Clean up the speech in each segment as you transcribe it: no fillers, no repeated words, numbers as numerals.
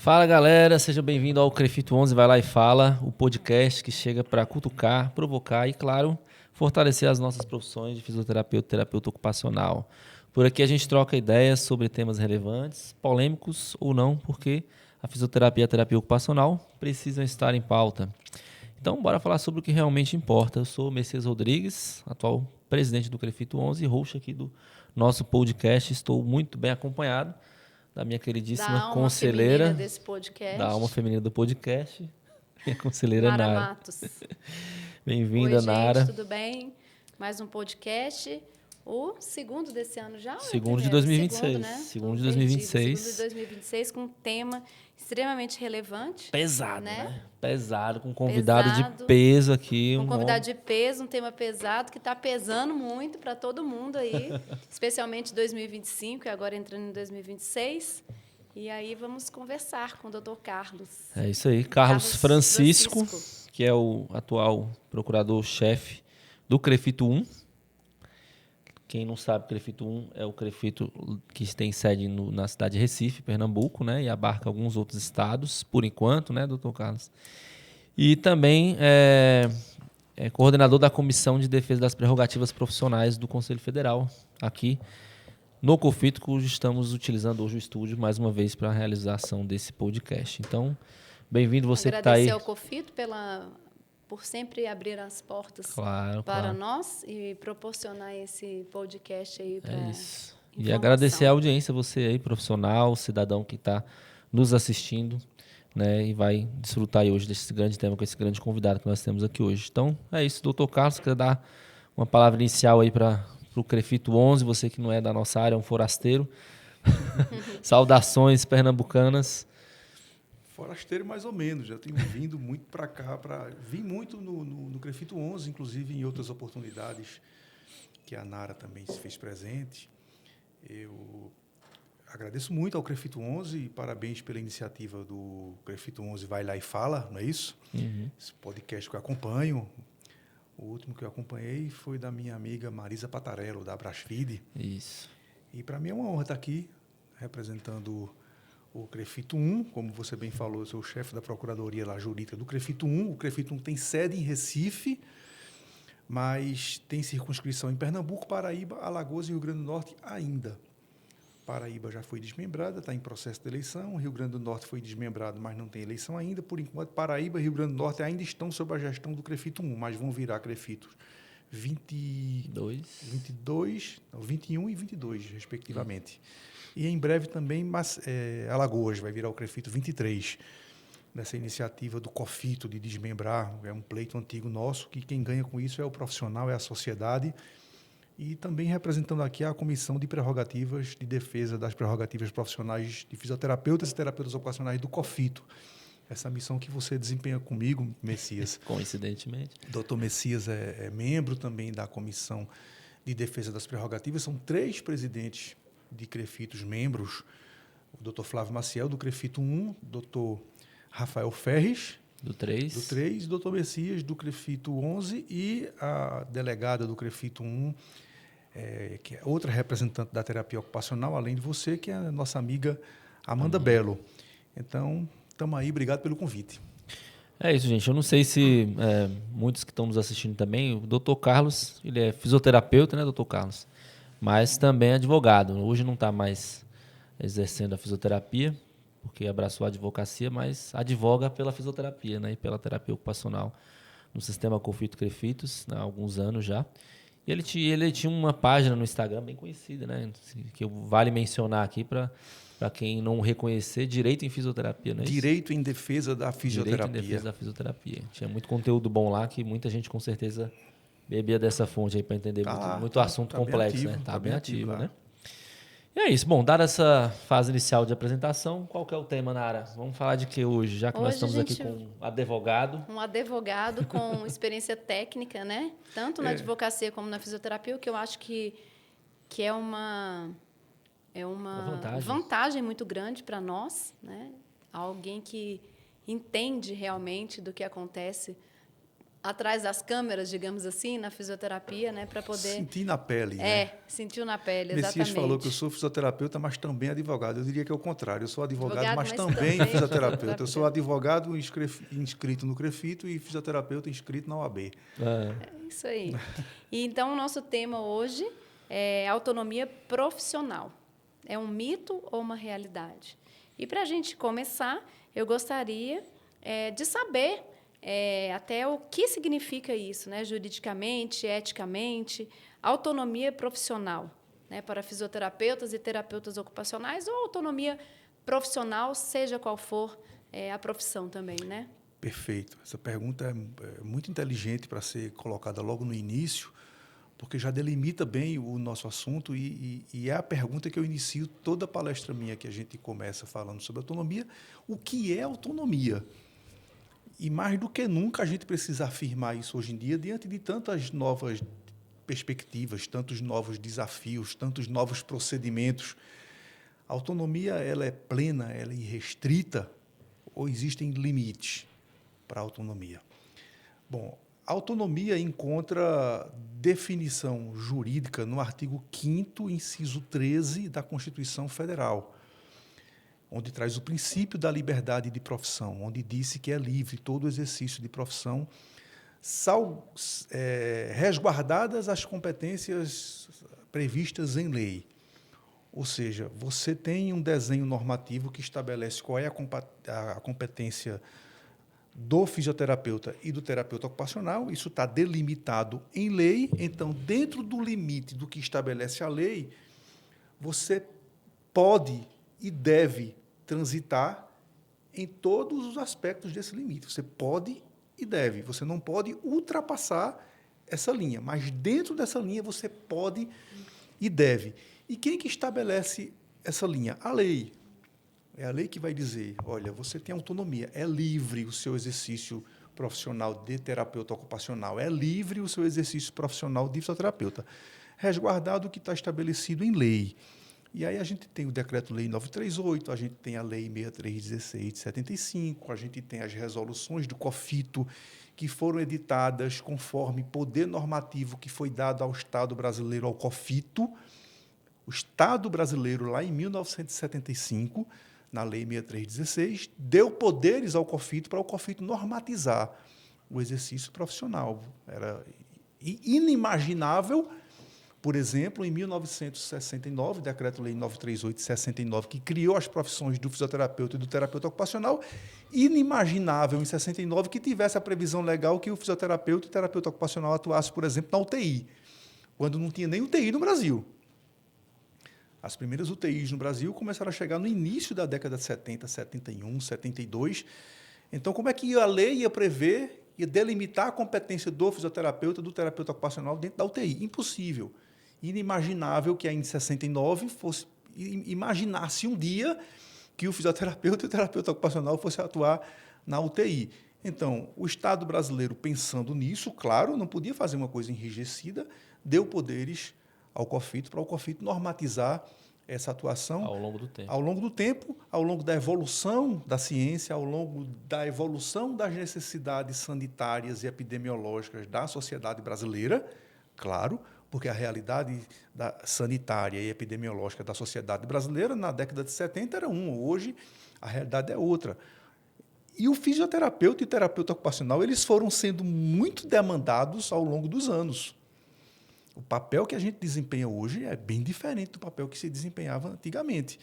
Fala galera, seja bem-vindo ao Crefito 11 Vai Lá e Fala, o podcast que chega para cutucar, provocar e, claro, fortalecer as nossas profissões de fisioterapeuta e terapeuta ocupacional. Por aqui a gente troca ideias sobre temas relevantes, polêmicos ou não, porque a fisioterapia e a terapia ocupacional precisam estar em pauta. Então, bora falar sobre o que realmente importa. Eu sou o Messias Rodrigues, atual presidente do Crefito 11 e host aqui do nosso podcast. Estou muito bem acompanhado da minha queridíssima da alma conselheira, feminina desse podcast. da alma feminina do podcast, minha conselheira Nara Nara. Matos. Bem-vinda, Oi, gente, Nara. tudo bem? Mais um podcast. O segundo desse ano já? Segundo de ou é o primeiro? 2026. Segundo, né? Segundo de Tô perdida. 2026. Segundo de 2026, com um tema extremamente relevante. Pesado, né? né? Pesado, com um convidado de Pesado. peso aqui. Um convidado de peso, um tema pesado que está pesando muito para todo mundo aí, especialmente 2025 e agora entrando em 2026. E aí vamos conversar com o Dr. Carlos. É isso aí, Carlos Francisco, que é o atual procurador-chefe do Crefito 1. Quem não sabe, Crefito 1 é o Crefito que tem sede na cidade de Recife, Pernambuco, né? E abarca alguns outros estados, por enquanto, né, doutor Carlos? E também é coordenador da Comissão de Defesa das Prerrogativas Profissionais do Conselho Federal, aqui no COFITO, cujo estamos utilizando hoje o estúdio, mais uma vez, para a realização desse podcast. Então, bem-vindo você que está aí. Agradecer ao COFITO por sempre abrir as portas para nós e proporcionar esse podcast aí para isso. E agradecer a audiência, você aí, profissional, cidadão que está nos assistindo, né, e vai desfrutar aí hoje desse grande tema com esse grande convidado que nós temos aqui hoje. Então, é isso, doutor Carlos, quer dar uma palavra inicial aí para o Crefito 11, você que não é da nossa área, é um forasteiro. Saudações pernambucanas. Forasteiro mais ou menos, já tenho vindo muito para cá, vim muito no Crefito 11, inclusive em outras oportunidades que a Nara também se fez presente. Eu agradeço muito ao Crefito 11 e parabéns pela iniciativa do Crefito 11 Vai Lá e Fala, não é isso? Uhum. Esse podcast que eu acompanho. O último que eu acompanhei foi da minha amiga Marisa Patarello, da Brasfide. Isso. E para mim é uma honra estar aqui representando o Crefito 1, como você bem falou, eu sou o chefe da Procuradoria lá, jurídica do Crefito 1. O Crefito 1 tem sede em Recife, mas tem circunscrição em Pernambuco, Paraíba, Alagoas e Rio Grande do Norte ainda. Paraíba já foi desmembrada, está em processo de eleição. Rio Grande do Norte foi desmembrado, mas não tem eleição ainda. Por enquanto, Paraíba e Rio Grande do Norte ainda estão sob a gestão do Crefito 1, mas vão virar Crefitos 21 e 22, respectivamente. E em breve também Alagoas vai virar o Crefito 23, nessa iniciativa do COFITO de desmembrar. É um pleito antigo nosso, que quem ganha com isso é o profissional, é a sociedade. E também representando aqui a Comissão de Prerrogativas de Defesa das Prerrogativas Profissionais de Fisioterapeutas e Terapeutas Ocupacionais do COFITO. Essa missão que você desempenha comigo, Messias. Coincidentemente. Doutor Messias é membro também da Comissão de Defesa das Prerrogativas. São 3 presidentes de Crefitos membros: o doutor Flávio Maciel, do Crefito 1, doutor Rafael Ferres, do 3, e doutor Messias, do Crefito 11, e a delegada do Crefito 1, que é outra representante da terapia ocupacional, além de você, que é a nossa amiga Amanda Belo. Então, estamos aí, obrigado pelo convite. É isso, gente. Eu não sei se muitos que estão nos assistindo também, o doutor Carlos, ele é fisioterapeuta, né, doutor Carlos? Mas também é advogado. Hoje não está mais exercendo a fisioterapia, porque abraçou a advocacia, mas advoga pela fisioterapia, né, e pela terapia ocupacional no sistema COFITO Crefitos, né, há alguns anos já. E ele tinha uma página no Instagram bem conhecida, né, que vale mencionar aqui para quem não reconhecer, Direito em Fisioterapia, não é isso? Direito em Defesa da Fisioterapia. Direito em Defesa da Fisioterapia. Tinha muito conteúdo bom lá, que muita gente com certeza bebia dessa fonte aí para entender muito assunto complexo, ativo, né? Tá bem ativo, lá, né? E é isso. Bom, dada essa fase inicial de apresentação, qual que é o tema, Nara? Vamos falar de que hoje, já que nós estamos aqui com um advogado. Um advogado com experiência técnica, né? Tanto na advocacia como na fisioterapia, o que eu acho que é uma vantagem muito grande para nós, né? Alguém que entende realmente do que acontece atrás das câmeras, digamos assim, na fisioterapia, né, para poder... Sentir na pele, né? Sentiu na pele, Messias exatamente. falou que eu sou fisioterapeuta, mas também advogado. Eu diria que é o contrário. Eu sou advogado, mas também também fisioterapeuta. Eu sou advogado inscrito no CREFITO e fisioterapeuta inscrito na OAB. É isso aí. E, então, o nosso tema hoje é autonomia profissional. É um mito ou uma realidade? E, para a gente começar, eu gostaria de saber até o que significa isso, né, juridicamente, eticamente, autonomia profissional, né, para fisioterapeutas e terapeutas ocupacionais, ou autonomia profissional, seja qual for a profissão também, né? Perfeito. Essa pergunta é muito inteligente para ser colocada logo no início, porque já delimita bem o nosso assunto e é a pergunta que eu inicio toda palestra minha que a gente começa falando sobre autonomia. O que é autonomia? E mais do que nunca a gente precisa afirmar isso hoje em dia diante de tantas novas perspectivas, tantos novos desafios, tantos novos procedimentos. A autonomia ela é plena, ela é irrestrita ou existem limites para a autonomia? Bom, a autonomia encontra definição jurídica no artigo 5º, inciso 13 da Constituição Federal, onde traz o princípio da liberdade de profissão, onde disse que é livre todo o exercício de profissão, resguardadas as competências previstas em lei. Ou seja, você tem um desenho normativo que estabelece qual é a competência do fisioterapeuta e do terapeuta ocupacional, isso está delimitado em lei, então, dentro do limite do que estabelece a lei, você pode e deve transitar em todos os aspectos desse limite. Você pode e deve. Você não pode ultrapassar essa linha, mas dentro dessa linha você pode e deve. E quem que estabelece essa linha? A lei. É a lei que vai dizer, olha, você tem autonomia, é livre o seu exercício profissional de terapeuta ocupacional, é livre o seu exercício profissional de fisioterapeuta, resguardado o que está estabelecido em lei. E aí a gente tem o Decreto-Lei 938, a gente tem a Lei 6316 de 75, a gente tem as resoluções do COFITO, que foram editadas conforme poder normativo que foi dado ao Estado brasileiro, ao COFITO. O Estado brasileiro, lá em 1975, na Lei 6316, deu poderes ao COFITO para o COFITO normatizar o exercício profissional. Era inimaginável. Por exemplo, em 1969, Decreto-Lei 938 de 69, que criou as profissões do fisioterapeuta e do terapeuta ocupacional, inimaginável em 69 que tivesse a previsão legal que o fisioterapeuta e o terapeuta ocupacional atuasse, por exemplo, na UTI, quando não tinha nem UTI no Brasil. As primeiras UTIs no Brasil começaram a chegar no início da década de 70, 71, 72. Então, como é que a lei ia prever e delimitar a competência do fisioterapeuta e do terapeuta ocupacional dentro da UTI? Impossível. Inimaginável que ainda em 69 imaginasse um dia que o fisioterapeuta e o terapeuta ocupacional fossem atuar na UTI. Então, o Estado brasileiro, pensando nisso, claro, não podia fazer uma coisa enrijecida, deu poderes ao COFITO para o COFITO normatizar essa atuação ao longo do tempo. Ao longo do tempo, ao longo da evolução da ciência, ao longo da evolução das necessidades sanitárias e epidemiológicas da sociedade brasileira, claro, porque a realidade sanitária e epidemiológica da sociedade brasileira na década de 70 era uma, hoje a realidade é outra. E o fisioterapeuta e o terapeuta ocupacional eles foram sendo muito demandados ao longo dos anos. O papel que a gente desempenha hoje é bem diferente do papel que se desempenhava antigamente.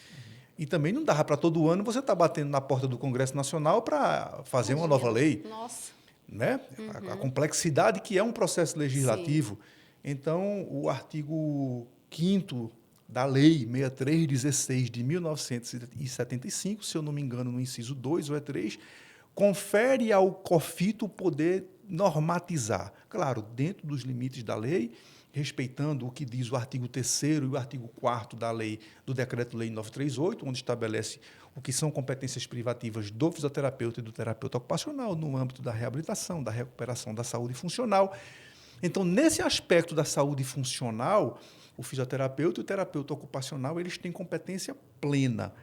E também não dava para todo ano você estar batendo na porta do Congresso Nacional para fazer uma nova lei. Nossa. Né? A complexidade que é um processo legislativo. Sim. Então, o artigo 5º da Lei 6316 de 1975, se eu não me engano, no inciso 2 ou 3, confere ao COFITO o poder normatizar. Claro, dentro dos limites da lei, respeitando o que diz o artigo 3º e o artigo 4º da lei do Decreto-Lei 938, onde estabelece o que são competências privativas do fisioterapeuta e do terapeuta ocupacional no âmbito da reabilitação, da recuperação da saúde funcional. Então, nesse aspecto da saúde funcional, o fisioterapeuta e o terapeuta ocupacional eles têm competência plena.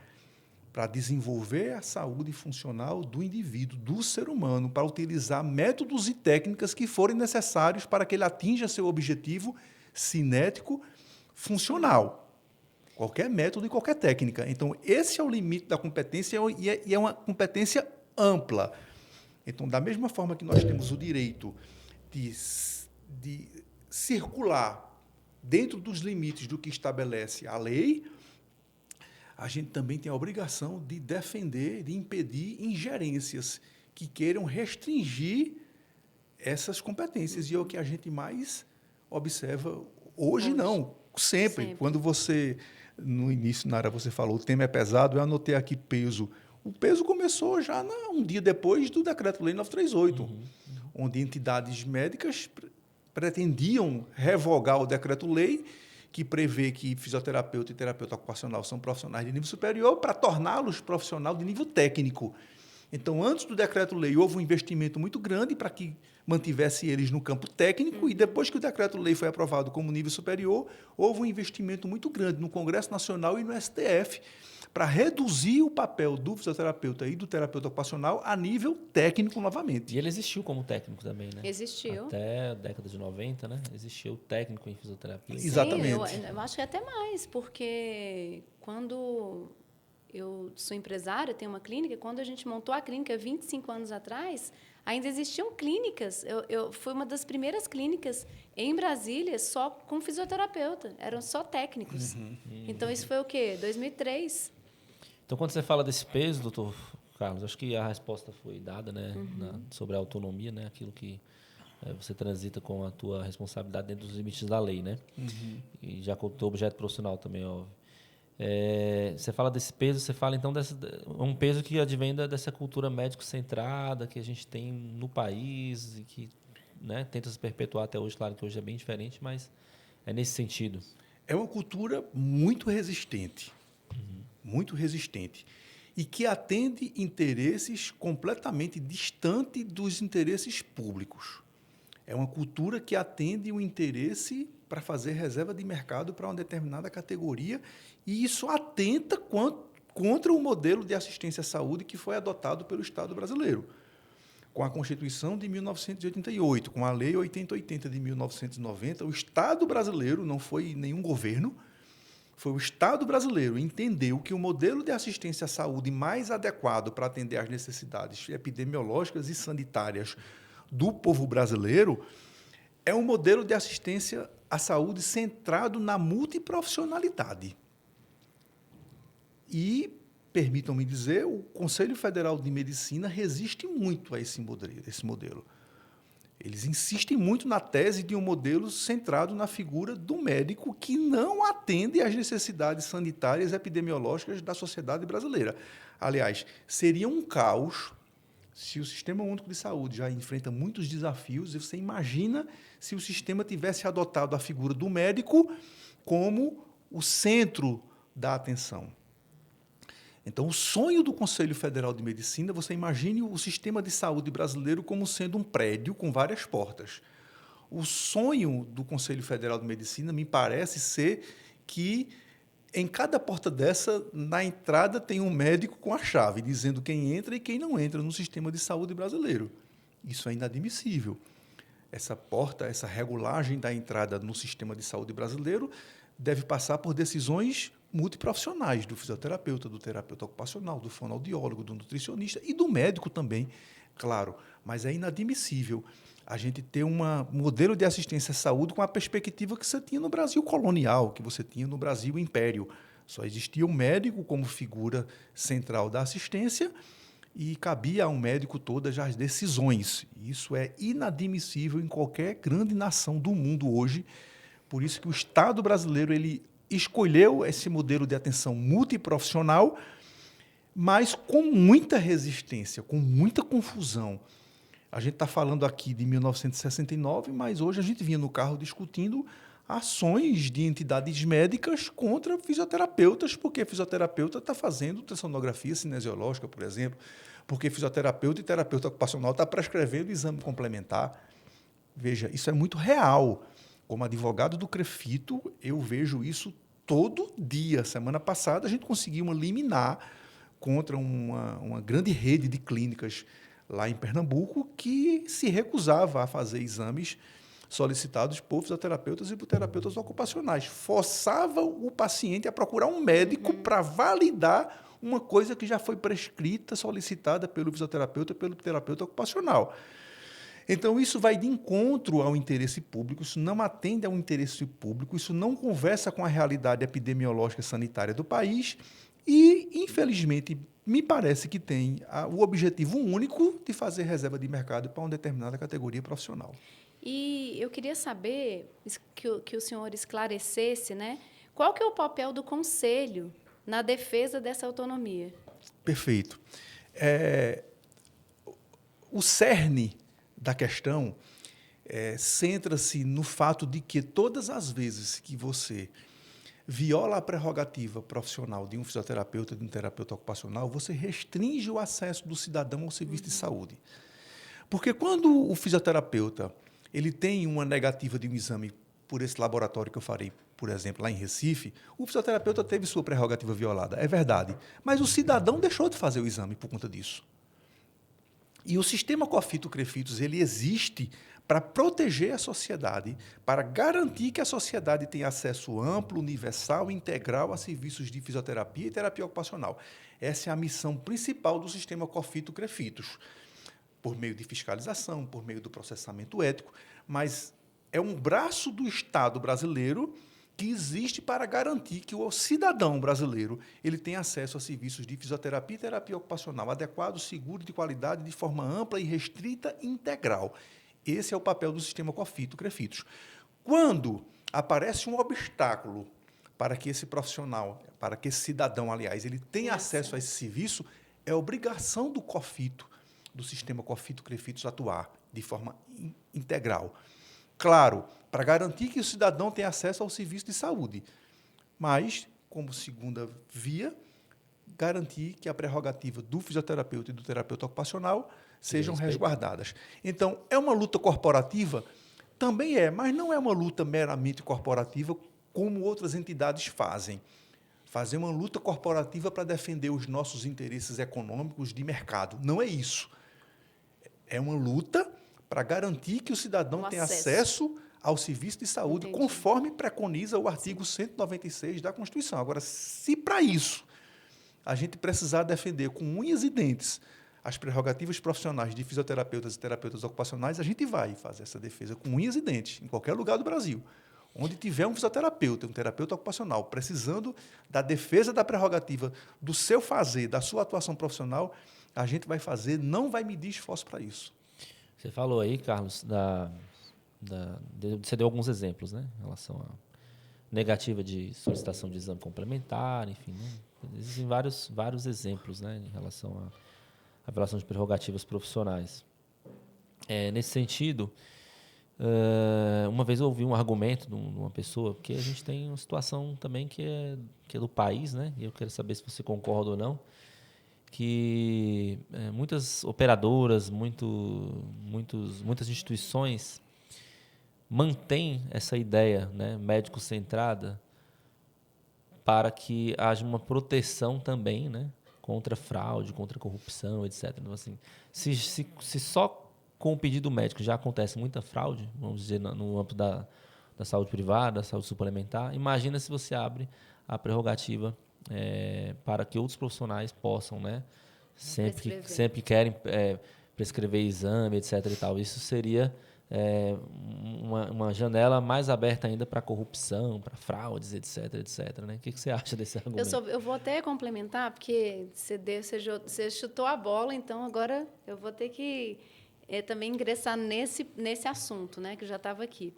para desenvolver a saúde funcional do indivíduo, do ser humano, para utilizar métodos e técnicas que forem necessários para que ele atinja seu objetivo cinético funcional. Qualquer método e qualquer técnica. Então, esse é o limite da competência e é uma competência ampla. Então, da mesma forma que nós temos o direito de circular dentro dos limites do que estabelece a lei, a gente também tem a obrigação de defender, de impedir ingerências que queiram restringir essas competências. E é o que a gente mais observa hoje. Não, sempre. Quando você, no início, Nara, você falou, o tema é pesado, eu anotei aqui peso. O peso começou já um dia depois do Decreto-Lei 938, onde entidades médicas pretendiam revogar o Decreto-Lei que prevê que fisioterapeuta e terapeuta ocupacional são profissionais de nível superior para torná-los profissionais de nível técnico. Então, antes do Decreto-Lei, houve um investimento muito grande para que mantivesse eles no campo técnico, e depois que o Decreto-Lei foi aprovado como nível superior, houve um investimento muito grande no Congresso Nacional e no STF para reduzir o papel do fisioterapeuta e do terapeuta ocupacional a nível técnico novamente. E ele existiu como técnico também, né? Existiu. Até a década de 90, né? Existiu técnico em fisioterapia. Sim, exatamente. Eu acho que até mais, porque quando eu sou empresária, tenho uma clínica, quando a gente montou a clínica 25 anos atrás, ainda existiam clínicas. Eu fui uma das primeiras clínicas em Brasília só com fisioterapeuta, eram só técnicos. Então, isso foi o quê? 2003. Então, quando você fala desse peso, doutor Carlos, acho que a resposta foi dada, né, sobre a autonomia, né, aquilo que você transita com a tua responsabilidade dentro dos limites da lei, né? E já com o teu objeto profissional também, óbvio. Você fala desse peso, você fala então um peso que advém dessa cultura médico-centrada que a gente tem no país e que, né, tenta se perpetuar até hoje. Claro que hoje é bem diferente, mas é nesse sentido. É uma cultura muito resistente, e que atende interesses completamente distantes dos interesses públicos. É uma cultura que atende o interesse para fazer reserva de mercado para uma determinada categoria, e isso atenta contra o modelo de assistência à saúde que foi adotado pelo Estado brasileiro. Com a Constituição de 1988, com a Lei 8080 de 1990, o Estado brasileiro, não foi nenhum governo, foi o Estado brasileiro, entendeu que o modelo de assistência à saúde mais adequado para atender às necessidades epidemiológicas e sanitárias do povo brasileiro é um modelo de assistência à saúde centrado na multiprofissionalidade. E, permitam-me dizer, o Conselho Federal de Medicina resiste muito a esse modelo. Eles insistem muito na tese de um modelo centrado na figura do médico que não atende às necessidades sanitárias e epidemiológicas da sociedade brasileira. Aliás, seria um caos se o Sistema Único de Saúde já enfrenta muitos desafios, e você imagina se o sistema tivesse adotado a figura do médico como o centro da atenção. Então, o sonho do Conselho Federal de Medicina, você imagine o sistema de saúde brasileiro como sendo um prédio com várias portas. O sonho do Conselho Federal de Medicina me parece ser que em cada porta dessa, na entrada, tem um médico com a chave, dizendo quem entra e quem não entra no sistema de saúde brasileiro. Isso é inadmissível. Essa porta, essa regulagem da entrada no sistema de saúde brasileiro deve passar por decisões multiprofissionais, do fisioterapeuta, do terapeuta ocupacional, do fonoaudiólogo, do nutricionista e do médico também, claro. Mas é inadmissível a gente ter um modelo de assistência à saúde com a perspectiva que você tinha no Brasil colonial, que você tinha no Brasil império. Só existia um médico como figura central da assistência e cabia a um médico todas as decisões. Isso é inadmissível em qualquer grande nação do mundo hoje. Por isso que o Estado brasileiro ele escolheu esse modelo de atenção multiprofissional, mas com muita resistência, com muita confusão. A gente está falando aqui de 1969, mas hoje a gente vinha no carro discutindo ações de entidades médicas contra fisioterapeutas, porque fisioterapeuta está fazendo ultrassonografia cinesiológica, por exemplo, porque fisioterapeuta e terapeuta ocupacional está prescrevendo exame complementar. Veja, isso é muito real. Como advogado do CREFITO, eu vejo isso todo dia. Semana passada, a gente conseguiu uma liminar contra uma grande rede de clínicas lá em Pernambuco que se recusava a fazer exames solicitados por fisioterapeutas e por terapeutas ocupacionais. Forçava o paciente a procurar um médico para validar uma coisa que já foi prescrita, solicitada pelo fisioterapeuta e pelo terapeuta ocupacional. Então, isso vai de encontro ao interesse público, isso não atende ao interesse público, isso não conversa com a realidade epidemiológica sanitária do país e, infelizmente, me parece que tem o objetivo único de fazer reserva de mercado para uma determinada categoria profissional. E eu queria saber que o senhor esclarecesse, né, qual que é o papel do Conselho na defesa dessa autonomia. Perfeito. O cerne da questão centra-se no fato de que todas as vezes que você viola a prerrogativa profissional de um fisioterapeuta, de um terapeuta ocupacional, você restringe o acesso do cidadão ao serviço de saúde. Porque quando o fisioterapeuta ele tem uma negativa de um exame por esse laboratório que eu farei, por exemplo, lá em Recife, o fisioterapeuta teve sua prerrogativa violada, é verdade. Mas o cidadão deixou de fazer o exame por conta disso. E o sistema COFITO-CREFITOS ele existe para proteger a sociedade, para garantir que a sociedade tenha acesso amplo, universal e integral a serviços de fisioterapia e terapia ocupacional. Essa é a missão principal do sistema COFITO-CREFITOS, por meio de fiscalização, por meio do processamento ético, mas é um braço do Estado brasileiro que existe para garantir que o cidadão brasileiro ele tem acesso a serviços de fisioterapia e terapia ocupacional adequado, seguro, de qualidade, de forma ampla e restrita e integral. Esse é o papel do sistema COFITO-CREFITOS. Quando aparece um obstáculo para que esse profissional, para que esse cidadão, aliás, ele tenha acesso a esse serviço, é obrigação do COFITO, do sistema COFITO-CREFITOS atuar de forma integral. Claro, para garantir que o cidadão tenha acesso ao serviço de saúde, mas, como segunda via, garantir que a prerrogativa do fisioterapeuta e do terapeuta ocupacional sejam resguardadas. Então, é uma luta corporativa? Também é, mas não é uma luta meramente corporativa como outras entidades fazem. Fazer uma luta corporativa para defender os nossos interesses econômicos de mercado. Não é isso. É uma luta para garantir que o cidadão tenha acesso ao serviço de saúde, conforme preconiza o artigo 196 da Constituição. Agora, se para isso a gente precisar defender com unhas e dentes as prerrogativas profissionais de fisioterapeutas e terapeutas ocupacionais, a gente vai fazer essa defesa com unhas e dentes, em qualquer lugar do Brasil. Onde tiver um fisioterapeuta, um terapeuta ocupacional, precisando da defesa da prerrogativa do seu fazer, da sua atuação profissional, a gente vai fazer, não vai medir esforço para isso. Você falou aí, Carlos, você deu alguns exemplos, né, em relação à negativa de solicitação de exame complementar, enfim, né? Existem vários exemplos, né, em relação à violação de prerrogativas profissionais. Nesse sentido, uma vez eu ouvi um argumento de uma pessoa, porque a gente tem uma situação também que é do país, né, e eu quero saber se você concorda ou não, que muitas operadoras, muitas instituições mantêm essa ideia, né, médico-centrada, para que haja uma proteção também, né, contra fraude, contra corrupção, etc. Então, assim, se só com o pedido médico já acontece muita fraude, vamos dizer, no âmbito da saúde privada, da saúde suplementar, imagina se você abre a prerrogativa para que outros profissionais possam, né, sempre querem prescrever exame, etc. E tal. Isso seria uma janela mais aberta ainda para corrupção, para fraudes, etc. Né? O que você acha desse argumento? Eu vou até complementar, porque você chutou a bola, então agora eu vou ter que também ingressar nesse assunto, né, que já estava aqui.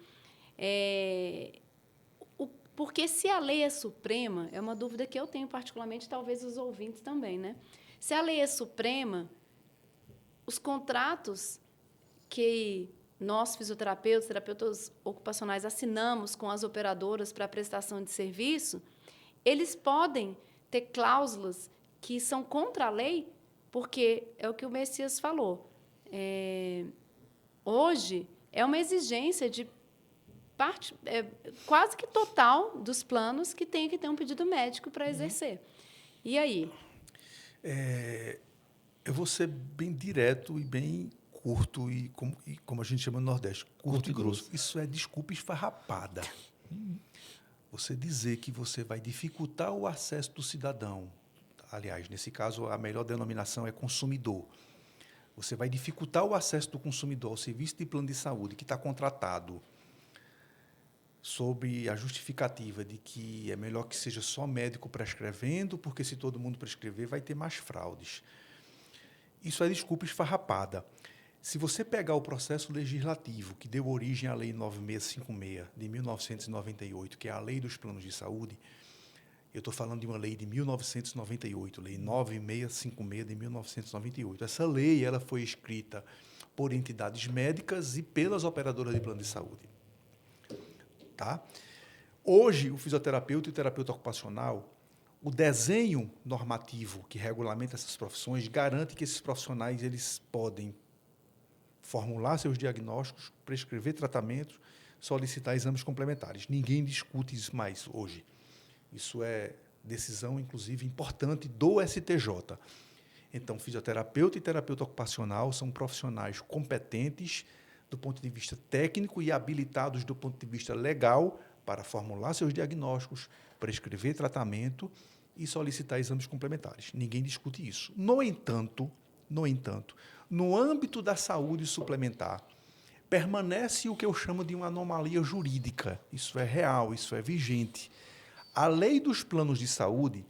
Porque se a lei é suprema, é uma dúvida que eu tenho particularmente, talvez os ouvintes também, né? Se a lei é suprema, os contratos que nós, fisioterapeutas, terapeutas ocupacionais, assinamos com as operadoras para prestação de serviço, eles podem ter cláusulas que são contra a lei, porque é o que o Messias falou. Hoje, é uma exigência de parte quase que total dos planos que tem que ter um pedido médico para exercer. E aí? Eu vou ser bem direto e bem curto, e como a gente chama no Nordeste, curto e grosso. Isso é desculpa esfarrapada. Você dizer que você vai dificultar o acesso do cidadão, aliás, nesse caso, a melhor denominação é consumidor. Você vai dificultar o acesso do consumidor ao serviço de plano de saúde que está contratado sob a justificativa de que é melhor que seja só médico prescrevendo, porque se todo mundo prescrever vai ter mais fraudes. Isso é desculpa esfarrapada. Se você pegar o processo legislativo que deu origem à Lei 9656 de 1998, que é a Lei dos Planos de Saúde, eu estou falando de uma lei de 1998, Lei 9656 de 1998. Essa lei ela foi escrita por entidades médicas e pelas operadoras de plano de saúde. Tá? Hoje, o fisioterapeuta e o terapeuta ocupacional, o desenho normativo que regulamenta essas profissões garante que esses profissionais eles podem formular seus diagnósticos, prescrever tratamentos, solicitar exames complementares. Ninguém discute isso mais hoje. Isso é decisão, inclusive, importante do STJ. Então, fisioterapeuta e terapeuta ocupacional são profissionais competentes do ponto de vista técnico e habilitados do ponto de vista legal para formular seus diagnósticos, prescrever tratamento e solicitar exames complementares. Ninguém discute isso. No entanto, no âmbito da saúde suplementar, permanece o que eu chamo de uma anomalia jurídica. Isso é real, isso é vigente. A lei dos planos de saúde,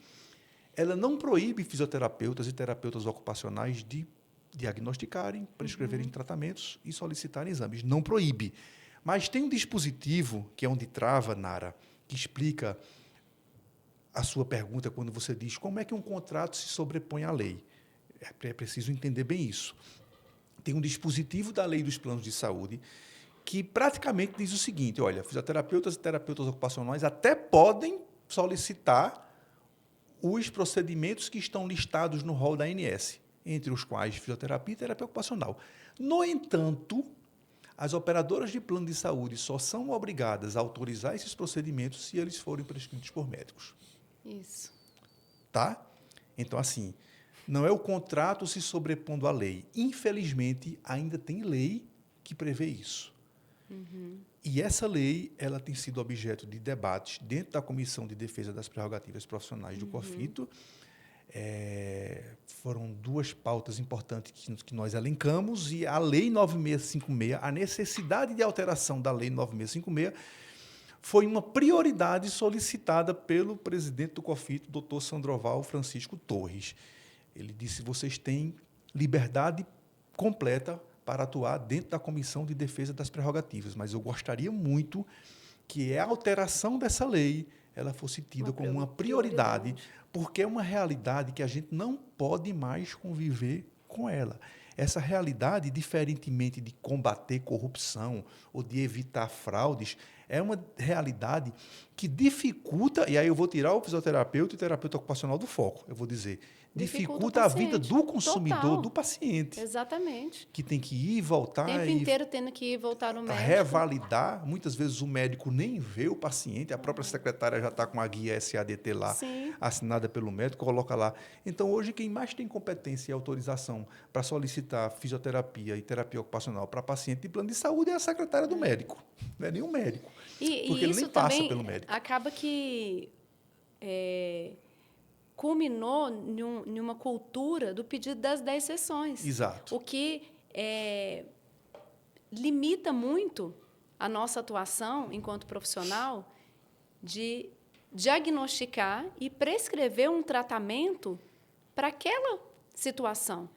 ela não proíbe fisioterapeutas e terapeutas ocupacionais de diagnosticarem, prescreverem tratamentos e solicitarem exames. Não proíbe. Mas tem um dispositivo, que é onde trava, Nara, que explica a sua pergunta quando você diz como é que um contrato se sobrepõe à lei. É preciso entender bem isso. Tem um dispositivo da lei dos planos de saúde que praticamente diz o seguinte, olha, fisioterapeutas e terapeutas ocupacionais até podem solicitar os procedimentos que estão listados no rol da ANS, entre os quais fisioterapia e terapia ocupacional. No entanto, as operadoras de plano de saúde só são obrigadas a autorizar esses procedimentos se eles forem prescritos por médicos. Isso. Tá? Então, assim, não é o contrato se sobrepondo à lei. Infelizmente, ainda tem lei que prevê isso. E essa lei ela tem sido objeto de debates dentro da Comissão de Defesa das Prerrogativas Profissionais do COFITO. Foram duas pautas importantes que nós elencamos, e a Lei 9656, a necessidade de alteração da Lei 9656, foi uma prioridade solicitada pelo presidente do COFITO, Dr. Sandroval Francisco Torres. Ele disse que vocês têm liberdade completa para atuar dentro da Comissão de Defesa das Prerrogativas, mas eu gostaria muito que a alteração dessa lei ela fosse tida como uma prioridade, porque é uma realidade que a gente não pode mais conviver com ela. Essa realidade, diferentemente de combater corrupção ou de evitar fraudes, é uma realidade que dificulta, e aí eu vou tirar o fisioterapeuta e o terapeuta ocupacional do foco, eu vou dizer, dificulta a vida do consumidor, total, do paciente. Exatamente. Que tem que ir e voltar. O tempo inteiro tendo que ir e voltar no médico. Revalidar. Muitas vezes o médico nem vê o paciente, a própria secretária já está com a guia SADT lá, Sim. assinada pelo médico, coloca lá. Então, hoje, quem mais tem competência e autorização para solicitar fisioterapia e terapia ocupacional para paciente de plano de saúde é a secretária do médico, não é nem o médico. Porque ele nem passa pelo médico. Acaba que culminou em uma cultura do pedido das 10 sessões. Exato. O que limita muito a nossa atuação enquanto profissional de diagnosticar e prescrever um tratamento para aquela situação,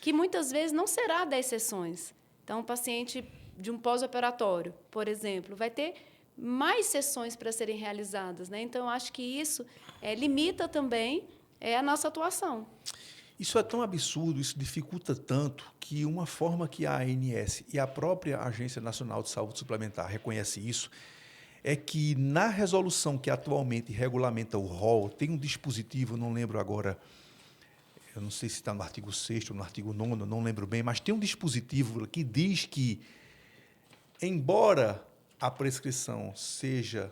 que muitas vezes não será 10 sessões. Então, o paciente de um pós-operatório, por exemplo, vai ter mais sessões para serem realizadas, né? Então, eu acho que isso limita também a nossa atuação. Isso é tão absurdo, isso dificulta tanto, que uma forma que a ANS e a própria Agência Nacional de Saúde Suplementar reconhece isso, é que na resolução que atualmente regulamenta o rol, tem um dispositivo, não lembro agora, eu não sei se está no artigo 6º ou no artigo 9º, não lembro bem, mas tem um dispositivo que diz que, embora a prescrição seja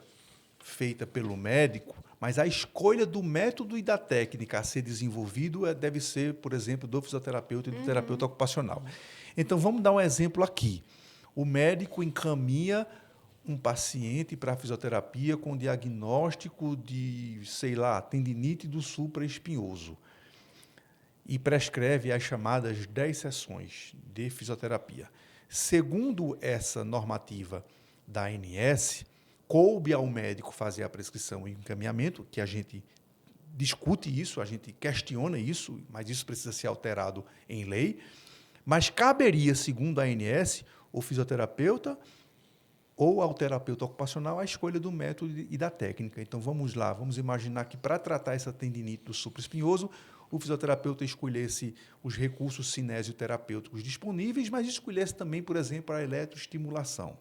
feita pelo médico, mas a escolha do método e da técnica a ser desenvolvido deve ser, por exemplo, do fisioterapeuta e do terapeuta ocupacional. Então, vamos dar um exemplo aqui. O médico encaminha um paciente para a fisioterapia com diagnóstico de, sei lá, tendinite do supraespinhoso e prescreve as chamadas 10 sessões de fisioterapia. Segundo essa normativa da ANS, coube ao médico fazer a prescrição e encaminhamento, que a gente discute isso, a gente questiona isso, mas isso precisa ser alterado em lei, mas caberia, segundo a ANS, o fisioterapeuta ou ao terapeuta ocupacional a escolha do método e da técnica. Então, vamos lá, vamos imaginar que para tratar essa tendinite do supraespinhoso, o fisioterapeuta escolhesse os recursos cinesioterapêuticos disponíveis, mas escolhesse também, por exemplo, a eletroestimulação.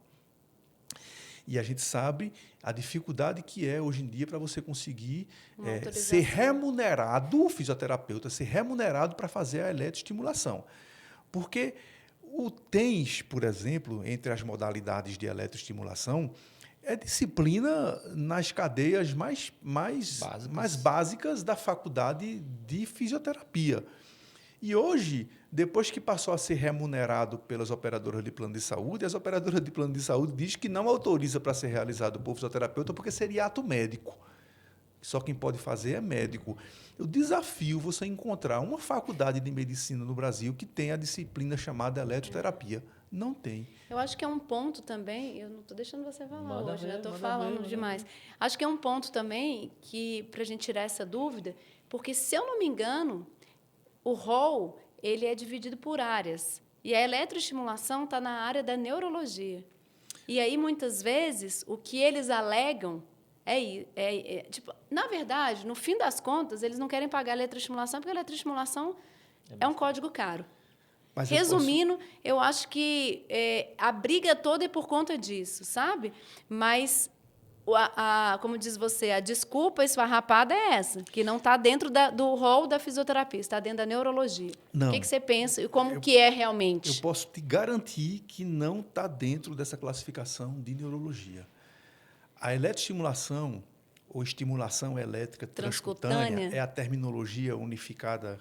E a gente sabe a dificuldade que é, hoje em dia, para você conseguir ser remunerado, o fisioterapeuta ser remunerado para fazer a eletroestimulação. Porque o TENS, por exemplo, entre as modalidades de eletroestimulação, é disciplina nas cadeias mais básicas da faculdade de fisioterapia. E hoje, depois que passou a ser remunerado pelas operadoras de plano de saúde, as operadoras de plano de saúde dizem que não autoriza para ser realizado por fisioterapeuta porque seria ato médico. Só quem pode fazer é médico. Eu desafio você encontrar uma faculdade de medicina no Brasil que tenha a disciplina chamada eletroterapia. Não tem. Eu acho que é um ponto também, eu não estou deixando você falar hoje, eu estou falando demais. Acho que é um ponto também que, para a gente tirar essa dúvida, porque, se eu não me engano, o rol ele é dividido por áreas. E a eletroestimulação está na área da neurologia. E aí, muitas vezes, o que eles alegam tipo, na verdade, no fim das contas, eles não querem pagar a eletroestimulação porque a eletroestimulação é um código caro. Mas resumindo, eu acho que a briga toda é por conta disso, sabe? Mas, como diz você, a desculpa esfarrapada é essa, que não está dentro do rol da fisioterapia, está dentro da neurologia. Não. O que você pensa e como que é realmente? Eu posso te garantir que não está dentro dessa classificação de neurologia. A eletroestimulação, ou estimulação elétrica transcutânea, é a terminologia unificada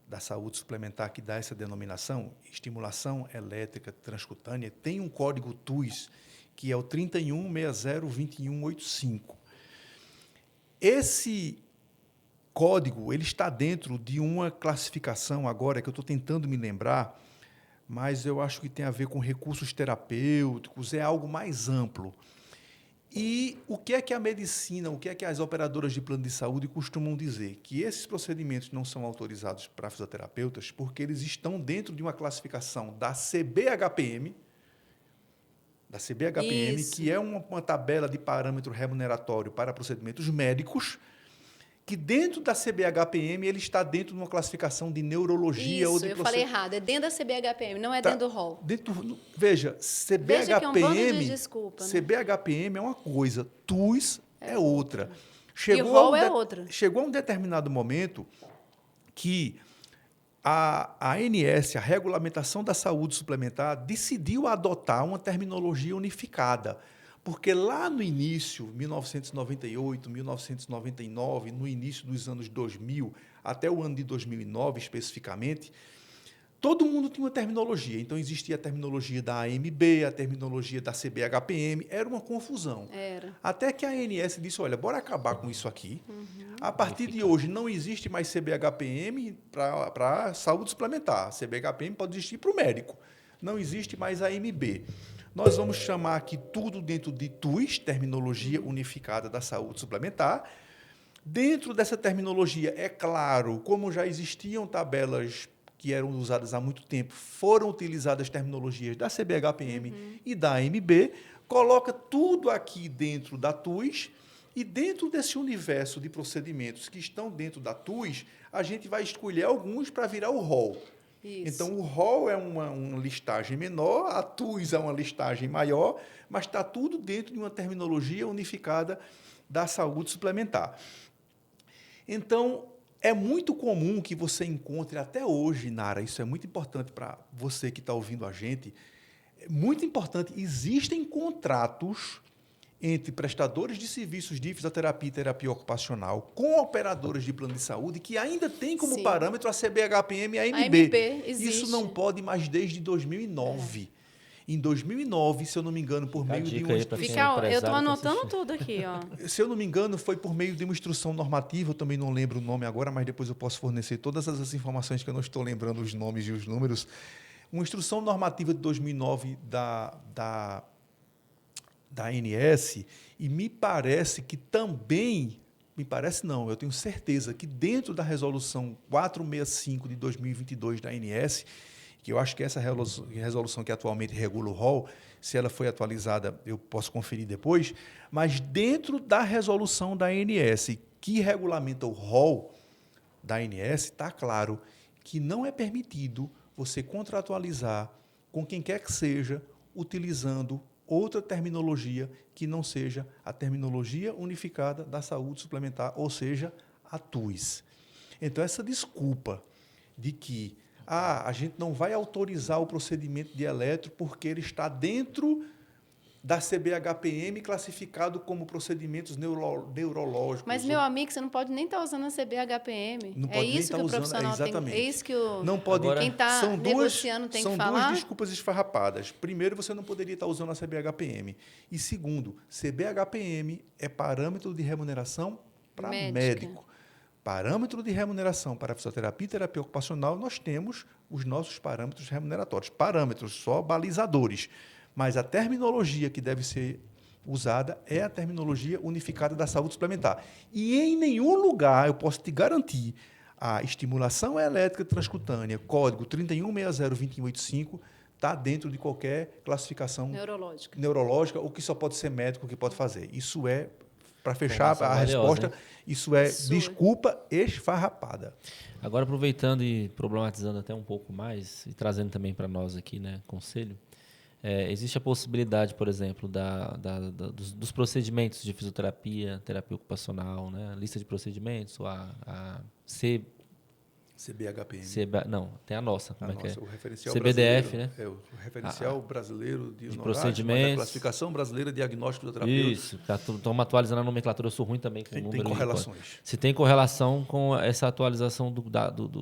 da saúde suplementar que dá essa denominação. Estimulação elétrica transcutânea tem um código TUS, que é o 31602185. Esse código ele está dentro de uma classificação, agora que eu estou tentando me lembrar, mas eu acho que tem a ver com recursos terapêuticos, é algo mais amplo. E o que é que a medicina, o que é que as operadoras de plano de saúde costumam dizer? Que esses procedimentos não são autorizados para fisioterapeutas porque eles estão dentro de uma classificação da CBHPM, que é uma tabela de parâmetro remuneratório para procedimentos médicos, que dentro da CBHPM ele está dentro de uma classificação de neurologia ou de eu falei errado, é dentro da CBHPM, não é tá dentro do rol. Veja, CBHPM, veja que é um bando de desculpa, né? CBHPM é uma coisa, TUS é outra. E o rol é outra. Chegou a um determinado momento que a ANS, a Regulamentação da Saúde Suplementar, decidiu adotar uma terminologia unificada. Porque lá no início, 1998, 1999, no início dos anos 2000, até o ano de 2009 especificamente, todo mundo tinha uma terminologia. Então, existia a terminologia da AMB, a terminologia da CBHPM, era uma confusão. Era. Até que a ANS disse, olha, bora acabar com isso aqui. A partir de hoje, não existe mais CBHPM para saúde suplementar. CBHPM pode existir para o médico. Não existe mais a AMB. Nós vamos chamar aqui tudo dentro de TUS, Terminologia Unificada da Saúde Suplementar. Dentro dessa terminologia, é claro, como já existiam tabelas que eram usadas há muito tempo, foram utilizadas terminologias da CBHPM e da AMB, coloca tudo aqui dentro da TUS e dentro desse universo de procedimentos que estão dentro da TUS, a gente vai escolher alguns para virar o rol. Isso. Então, o rol é uma listagem menor, a TUS é uma listagem maior, mas está tudo dentro de uma terminologia unificada da saúde suplementar. Então, é muito comum que você encontre até hoje, Nara, isso é muito importante para você que está ouvindo a gente, é muito importante, existem contratos entre prestadores de serviços de fisioterapia e terapia ocupacional com operadoras de plano de saúde que ainda tem como parâmetro a CBHPM e a AMB. Isso não pode mais desde 2009. Em 2009, se eu não me engano, por meio de uma instrução... eu estou anotando tudo aqui. Ó. Se eu não me engano, foi por meio de uma instrução normativa, eu também não lembro o nome agora, mas depois eu posso fornecer todas as informações que eu não estou lembrando os nomes e os números. Uma instrução normativa de 2009 da ANS, e me parece que também, eu tenho certeza que dentro da resolução 465 de 2022 da ANS, que eu acho que essa resolução que atualmente regula o rol, se ela foi atualizada, eu posso conferir depois, mas dentro da resolução da ANS que regulamenta o rol da ANS, está claro que não é permitido você contratualizar com quem quer que seja utilizando outra terminologia que não seja a terminologia unificada da saúde suplementar, ou seja, a TUS. Então, essa desculpa de que a gente não vai autorizar o procedimento de eletro porque ele está dentro da CBHPM classificado como procedimentos neurológicos. Mas, meu amigo, você não pode nem estar usando a CBHPM. Não pode nem estar usando, exatamente. É isso que o não pode, quem está negociando tem que falar? São duas desculpas esfarrapadas. Primeiro, você não poderia estar usando a CBHPM. E segundo, CBHPM é parâmetro de remuneração para médico. Parâmetro de remuneração para fisioterapia e terapia ocupacional, nós temos os nossos parâmetros remuneratórios. Parâmetros, só balizadores. Mas a terminologia que deve ser usada é a terminologia unificada da saúde suplementar. E em nenhum lugar, eu posso te garantir, a estimulação elétrica transcutânea, código 31602185, está dentro de qualquer classificação neurológica ou que só pode ser médico que pode fazer. Isso é, para fechar a resposta, isso é desculpa esfarrapada. Agora, aproveitando e problematizando até um pouco mais, e trazendo também para nós aqui, né, conselho, existe a possibilidade, por exemplo, dos procedimentos de fisioterapia, terapia ocupacional, né, a lista de procedimentos, a CBHPM. Não, tem a nossa. Como é que é? O referencial CBDF, né? O referencial brasileiro de procedimentos. A classificação brasileira de diagnóstico do terapeuta. Isso, estamos atualizando a nomenclatura, eu sou ruim também com o número. Tem correlações. Se tem correlação com essa atualização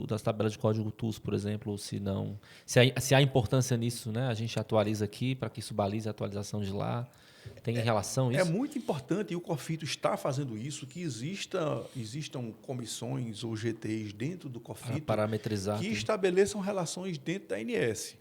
das tabelas de código TUS, por exemplo, ou se não. Se há importância nisso, né? A gente atualiza aqui para que isso balize a atualização de lá. Tem relação isso? É muito importante, e o COFITO está fazendo isso, que existam comissões ou GTs dentro do COFITO parametrizar que estabeleçam relações dentro da ANS.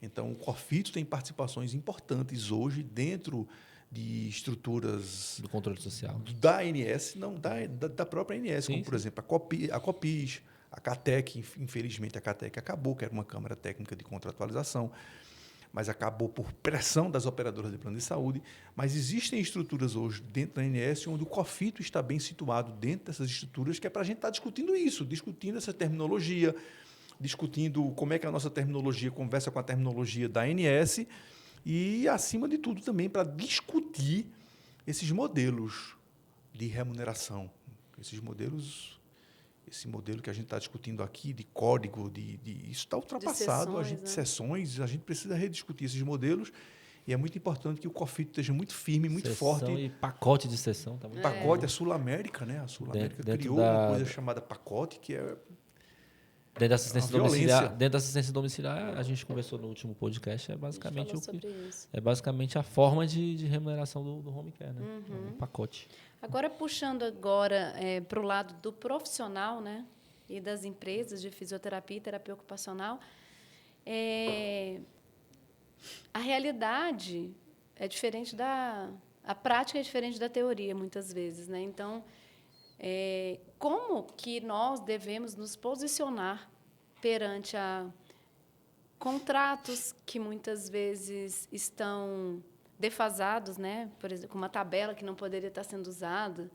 Então, o COFITO tem participações importantes hoje dentro de estruturas... do controle social. Da ANS, não, da própria ANS, como, por exemplo, a COPIS, a CATEC, infelizmente a CATEC acabou, que era uma Câmara Técnica de Contratualização, mas acabou por pressão das operadoras de plano de saúde. Mas existem estruturas hoje dentro da ANS onde o COFITO está bem situado dentro dessas estruturas, que é para a gente estar discutindo isso, discutindo essa terminologia, discutindo como é que a nossa terminologia conversa com a terminologia da ANS e, acima de tudo, também para discutir esses modelos de remuneração, esse modelo que a gente está discutindo aqui, de código, isso está ultrapassado, de sessões, a gente precisa rediscutir esses modelos, e é muito importante que o COFITO esteja muito firme, muito forte. E pacote de sessão também. Pacote, a Sul-América, né? A Sul-América criou uma coisa chamada pacote, que é dentro da assistência domiciliar. Dentro da assistência domiciliar, a gente conversou no último podcast, é basicamente a forma de remuneração do home care, né? Um pacote. Agora, puxando para o lado do profissional, né, e das empresas de fisioterapia e terapia ocupacional, a realidade é diferente a prática é diferente da teoria, muitas vezes, né? Então, como que nós devemos nos posicionar perante a contratos que muitas vezes estão defasados, né? Por exemplo, com uma tabela que não poderia estar sendo usada,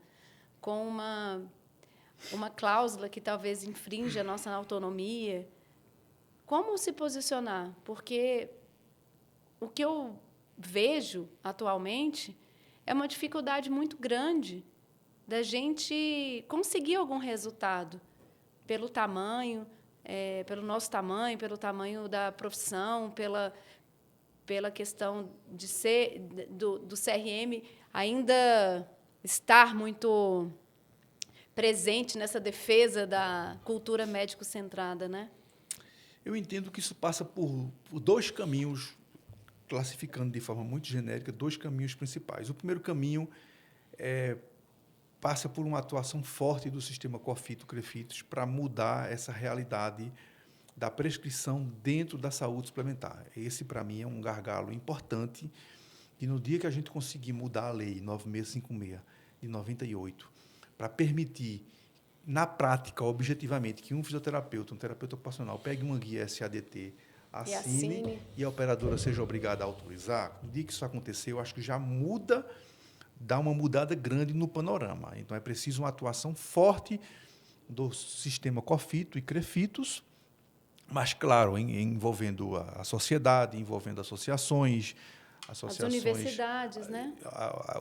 com uma cláusula que talvez infrinja a nossa autonomia. Como se posicionar? Porque o que eu vejo atualmente é uma dificuldade muito grande da gente conseguir algum resultado pelo tamanho, pelo nosso tamanho, pelo tamanho da profissão, pela questão de ser do CRM ainda estar muito presente nessa defesa da cultura médico-centrada, né? Eu entendo que isso passa por dois caminhos, classificando de forma muito genérica, dois caminhos principais. O primeiro caminho passa por uma atuação forte do sistema COFITO-CREFITOS para mudar essa realidade da prescrição dentro da saúde suplementar. Esse, para mim, é um gargalo importante, e no dia que a gente conseguir mudar a lei 9656 de 98, para permitir, na prática, objetivamente, que um fisioterapeuta, um terapeuta ocupacional, pegue uma guia SADT, assine e a operadora seja obrigada a autorizar, no dia que isso acontecer, eu acho que já dá uma mudada grande no panorama. Então, é preciso uma atuação forte do sistema COFITO e CREFITOS, mas, claro, envolvendo a sociedade, envolvendo associações, as universidades, né?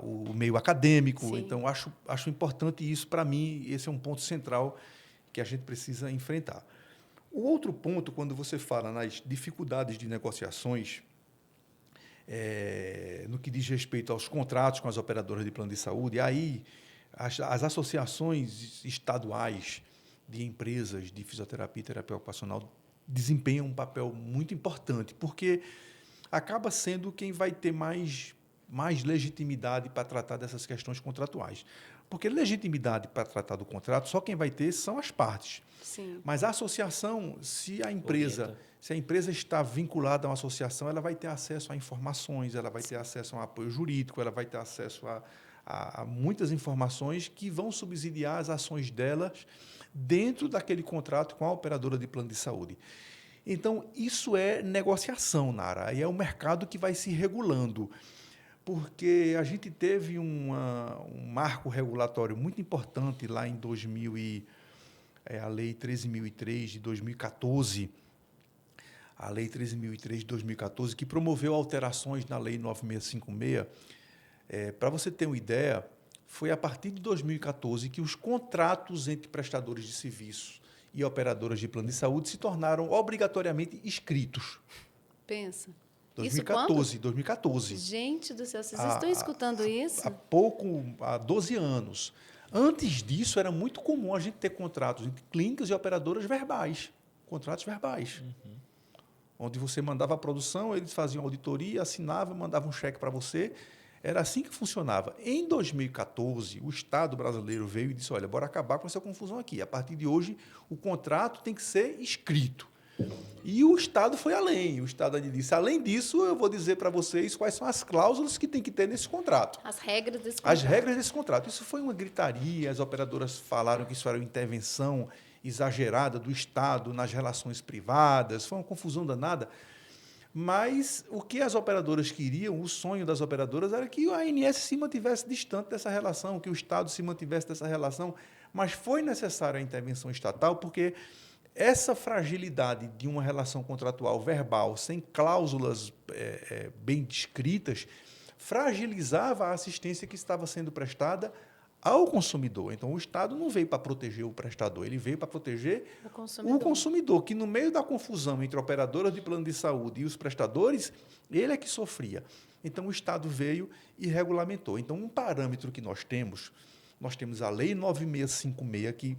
O meio acadêmico. Sim. Então, acho importante isso. Para mim, esse é um ponto central que a gente precisa enfrentar. O outro ponto, quando você fala nas dificuldades de negociações, no que diz respeito aos contratos com as operadoras de plano de saúde, aí as associações estaduais de empresas de fisioterapia e terapia ocupacional desempenham um papel muito importante, porque acaba sendo quem vai ter mais legitimidade para tratar dessas questões contratuais. Porque legitimidade para tratar do contrato, só quem vai ter são as partes. Sim. Mas a associação, se a empresa está vinculada a uma associação, ela vai ter acesso a informações, ela vai ter acesso a um apoio jurídico, ela vai ter acesso a muitas informações que vão subsidiar as ações delas dentro daquele contrato com a operadora de plano de saúde. Então, isso é negociação, Nara, e é o mercado que vai se regulando, porque a gente teve um marco regulatório muito importante lá em 2000 a Lei 13.003 de 2014, a Lei 13.003 de 2014, que promoveu alterações na Lei 9656. Para você ter uma ideia, foi a partir de 2014 que os contratos entre prestadores de serviços e operadoras de plano de saúde se tornaram obrigatoriamente escritos. Pensa. 2014. Gente do céu, vocês estão escutando isso? Há 12 anos. Antes disso, era muito comum a gente ter contratos entre clínicas e operadoras verbais, contratos verbais, onde você mandava a produção, eles faziam auditoria, assinavam, mandavam um cheque para você. Era assim que funcionava. Em 2014, o Estado brasileiro veio e disse, olha, bora acabar com essa confusão aqui. A partir de hoje, o contrato tem que ser escrito. E o Estado foi além. O Estado disse, além disso, eu vou dizer para vocês quais são as cláusulas que tem que ter nesse contrato. As regras desse contrato. As regras desse contrato. Isso foi uma gritaria, as operadoras falaram que isso era uma intervenção exagerada do Estado nas relações privadas, foi uma confusão danada. Mas o que as operadoras queriam, o sonho das operadoras era que a ANS se mantivesse distante dessa relação, que o Estado se mantivesse dessa relação, mas foi necessária a intervenção estatal, porque essa fragilidade de uma relação contratual verbal, sem cláusulas bem descritas, fragilizava a assistência que estava sendo prestada ao consumidor. Então, o Estado não veio para proteger o prestador, ele veio para proteger o consumidor, que no meio da confusão entre operadoras de plano de saúde e os prestadores, ele é que sofria. Então, o Estado veio e regulamentou. Então, um parâmetro que nós temos a Lei 9656, que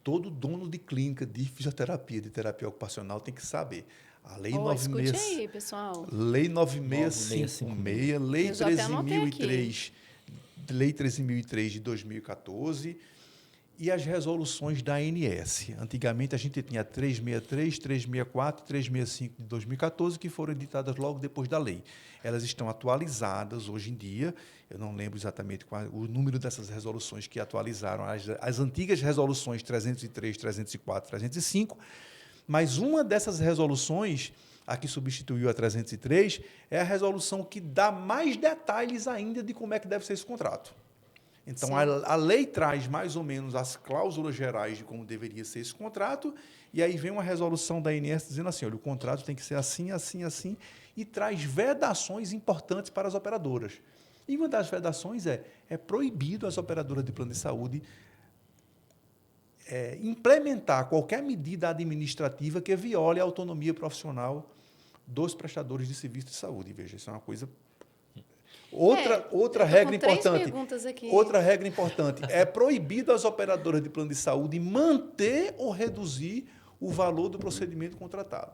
todo dono de clínica de fisioterapia, de terapia ocupacional, tem que saber. A Lei 96... Escute aí, pessoal. Lei 9656, Lei 13.003... Lei 13.003 de 2014 e as resoluções da ANS. Antigamente, a gente tinha 363, 364 e 365 de 2014, que foram editadas logo depois da lei. Elas estão atualizadas hoje em dia. Eu não lembro exatamente qual o número dessas resoluções que atualizaram as antigas resoluções 303, 304, 305, mas uma dessas resoluções, a que substituiu a 303, é a resolução que dá mais detalhes ainda de como é que deve ser esse contrato. Então, a lei traz mais ou menos as cláusulas gerais de como deveria ser esse contrato, e aí vem uma resolução da ANS dizendo assim, olha, o contrato tem que ser assim, assim, assim, e traz vedações importantes para as operadoras. E uma das vedações é proibido às operadoras de plano de saúde implementar qualquer medida administrativa que viole a autonomia profissional dos prestadores de serviço de saúde. Veja, isso é uma coisa... Eu Outra tô regra com 3 importante. perguntas aqui. Outra regra importante. É proibido às operadoras de plano de saúde manter ou reduzir o valor do procedimento contratado.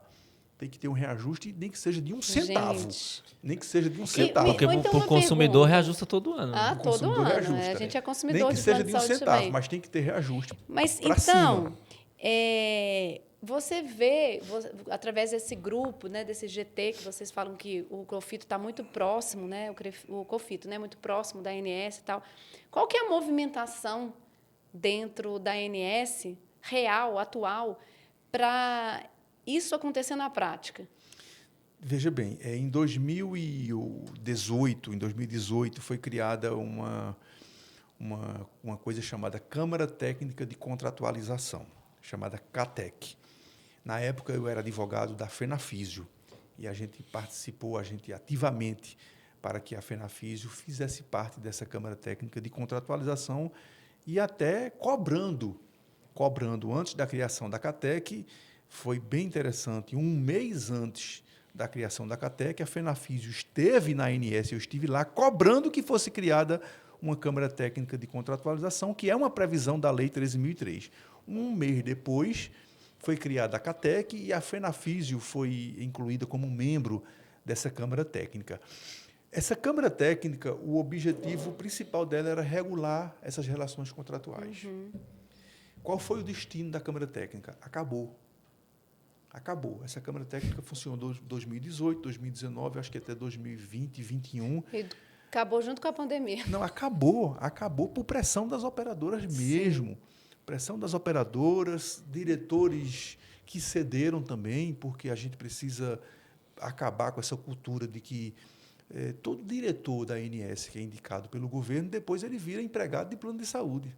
Tem que ter um reajuste, nem que seja de 1 centavo. Gente. Nem que seja de 1 centavo. Porque Ou então para o uma consumidor pergunta. reajusta todo ano. Ah, O todo consumidor ano. reajusta. A gente é Nem consumidor que de seja plano de de 1 saúde centavo, também. mas tem que ter reajuste. Mas pra então, cima. você vê, através desse grupo, né, desse GT, que vocês falam que o COFITO está muito próximo, né, o COFITO, né, muito próximo da ANS e tal. Qual que é a movimentação dentro da ANS, real, atual, para isso acontecer na prática? Veja bem, em 2018 foi criada uma coisa chamada Câmara Técnica de Contratualização, chamada CATEC. Na época, eu era advogado da FENAFISIO e a gente participou ativamente para que a FENAFISIO fizesse parte dessa Câmara Técnica de Contratualização e até cobrando antes da criação da CATEC. Foi bem interessante. 1 mês antes da criação da CATEC, a FENAFISIO esteve na ANS, eu estive lá, cobrando que fosse criada uma Câmara Técnica de Contratualização, que é uma previsão da Lei 13.003. 1 mês depois, foi criada a CATEC e a FENAFISIO foi incluída como membro dessa Câmara Técnica. Essa Câmara Técnica, o objetivo principal dela era regular essas relações contratuais. Qual foi o destino da Câmara Técnica? Acabou. Essa Câmara Técnica funcionou em 2018, 2019, acho que até 2020, 2021. E acabou junto com a pandemia. Não, acabou por pressão das operadoras mesmo. Pressão das operadoras, diretores que cederam também, porque a gente precisa acabar com essa cultura de que todo diretor da ANS que é indicado pelo governo, depois ele vira empregado de plano de saúde.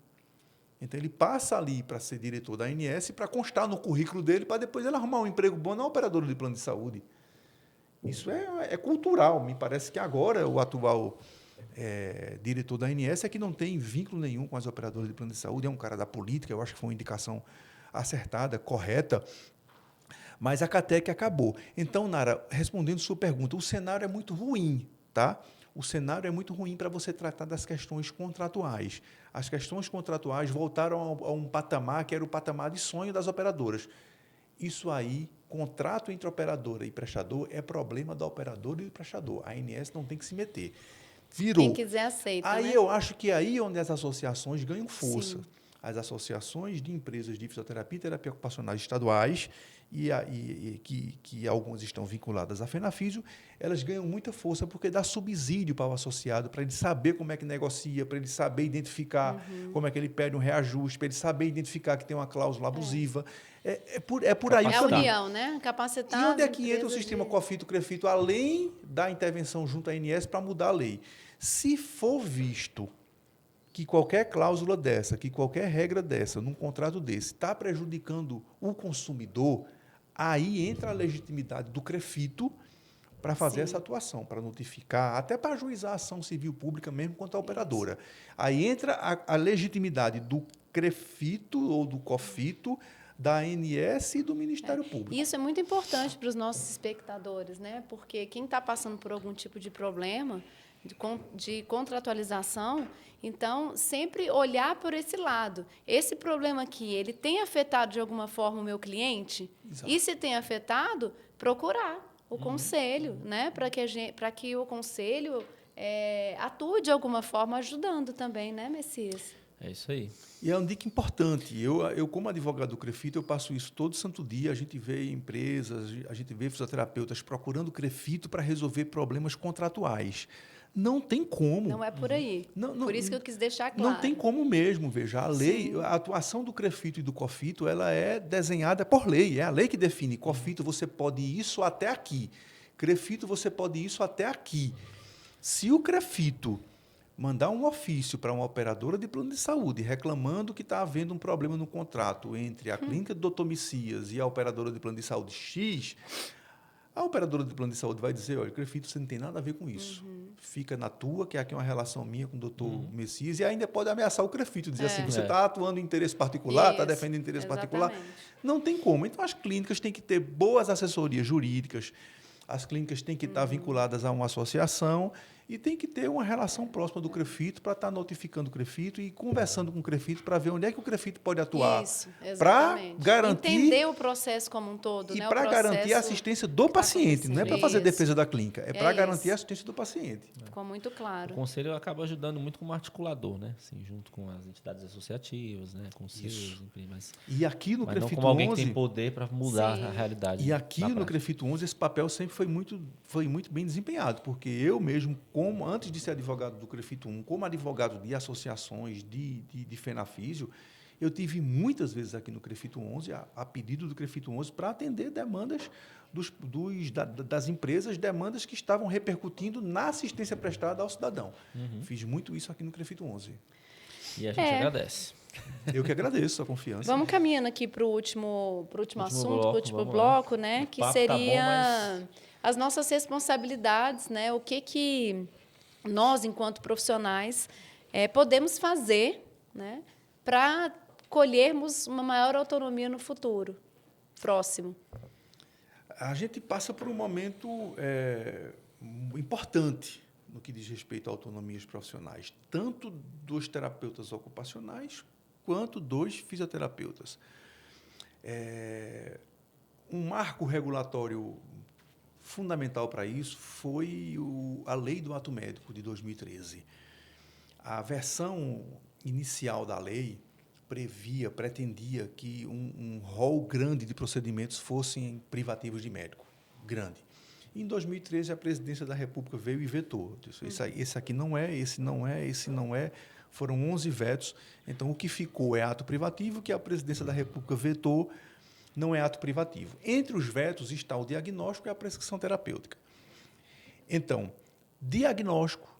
Então, ele passa ali para ser diretor da ANS, para constar no currículo dele, para depois ele arrumar um emprego bom na operadora de plano de saúde. Isso é cultural. Me parece que agora o atual diretor da ANS é que não tem vínculo nenhum com as operadoras de plano de saúde, é um cara da política, eu acho que foi uma indicação acertada, correta, mas a CATEC acabou. Então, Nara, respondendo sua pergunta, o cenário é muito ruim, tá? O cenário é muito ruim para você tratar das questões contratuais. As questões contratuais voltaram a um patamar que era o patamar de sonho das operadoras. Isso aí, contrato entre operadora e prestador, é problema da operadora e do prestador. A ANS não tem que se meter. Virou. Quem quiser aceita, Aí né? eu acho que aí é onde as associações ganham força. Sim. As associações de empresas de fisioterapia e terapia ocupacional estaduais, que algumas estão vinculadas à FENAFISIO, elas ganham muita força porque dá subsídio para o associado, para ele saber como é que negocia, para ele saber identificar como é que ele pede um reajuste, para ele saber identificar que tem uma cláusula abusiva. É por aí. É a união, né? Capacitar. E onde é as que entra o empresas sistema de- COFITO-CREFITO, além da intervenção junto à ANS para mudar a lei? Se for visto que qualquer cláusula dessa, que qualquer regra dessa, num contrato desse, está prejudicando o consumidor, aí entra a legitimidade do CREFITO para fazer essa atuação, para notificar, até para ajuizar a ação civil pública mesmo contra a operadora. Aí entra a legitimidade do CREFITO ou do COFITO, da ANS e do Ministério Público. Isso é muito importante para os nossos espectadores, né? Porque quem está passando por algum tipo de problema de contratualização, então, sempre olhar por esse lado. Esse problema aqui, ele tem afetado de alguma forma o meu cliente? Exato. E se tem afetado, procurar o conselho, né? Para que o conselho atue de alguma forma, ajudando também, né, Messias? É isso aí. E é uma dica importante. Eu, como advogado do CREFITO, eu passo isso todo santo dia. A gente vê empresas, a gente vê fisioterapeutas procurando o CREFITO para resolver problemas contratuais. Não tem como. Não é por aí. Por isso que eu quis deixar claro. Não tem como mesmo, veja. A lei, a atuação do CREFITO e do COFITO, ela é desenhada por lei. É a lei que define. COFITO, você pode ir isso até aqui. CREFITO, você pode ir isso até aqui. Se o CREFITO mandar um ofício para uma operadora de plano de saúde reclamando que está havendo um problema no contrato entre a clínica do Dr. Messias e a operadora de plano de saúde X, a operadora de plano de saúde vai dizer, olha, CREFITO, você não tem nada a ver com isso. Fica na tua, que aqui é uma relação minha com o doutor Messias, e ainda pode ameaçar o CREFITO, dizer assim, você está atuando em interesse particular, está defendendo interesse particular. Não tem como. Então, as clínicas têm que ter boas assessorias jurídicas, as clínicas têm que estar vinculadas a uma associação e tem que ter uma relação próxima do CREFITO para estar notificando o CREFITO e conversando com o CREFITO para ver onde é que o CREFITO pode atuar. Isso, para exatamente. garantir Entender o processo como um todo, e né? para garantir a assistência do paciente, não é para fazer defesa da clínica, é para garantir a assistência do paciente. Ficou muito claro. O conselho acaba ajudando muito como articulador, né? Assim, junto com as entidades associativas, né? Conselhos, enfim, mas E aqui no mas não CREFITO como alguém 11, que tem poder para mudar a realidade. e aqui na no prática. CREFITO 11 esse papel sempre foi muito bem desempenhado, porque eu mesmo, como antes de ser advogado do CREFITO 1, como advogado de associações de FENAFISIO, eu tive muitas vezes aqui no CREFITO 11, a pedido do CREFITO 11, para atender demandas das empresas, demandas que estavam repercutindo na assistência prestada ao cidadão. Fiz muito isso aqui no CREFITO 11. E a gente agradece. Eu que agradeço a confiança. Vamos caminhando aqui para o último assunto, para o último vamos bloco, lá. né? O Que papo tá bom, seria as nossas responsabilidades, né? O que nós, enquanto profissionais, podemos fazer, né? Para colhermos uma maior autonomia no futuro próximo. A gente passa por um momento importante no que diz respeito a autonomias profissionais, tanto dos terapeutas ocupacionais quanto dos fisioterapeutas. Um marco regulatório fundamental para isso foi a Lei do Ato Médico, de 2013. A versão inicial da lei pretendia que um rol grande de procedimentos fossem privativos de médico, grande. Em 2013, a Presidência da República veio e vetou. Disse, esse aqui não é, esse não é, esse não é. Foram 11 vetos. Então, o que ficou é ato privativo, que a Presidência da República vetou, não é ato privativo. Entre os vetos está o diagnóstico e a prescrição terapêutica. Então, diagnóstico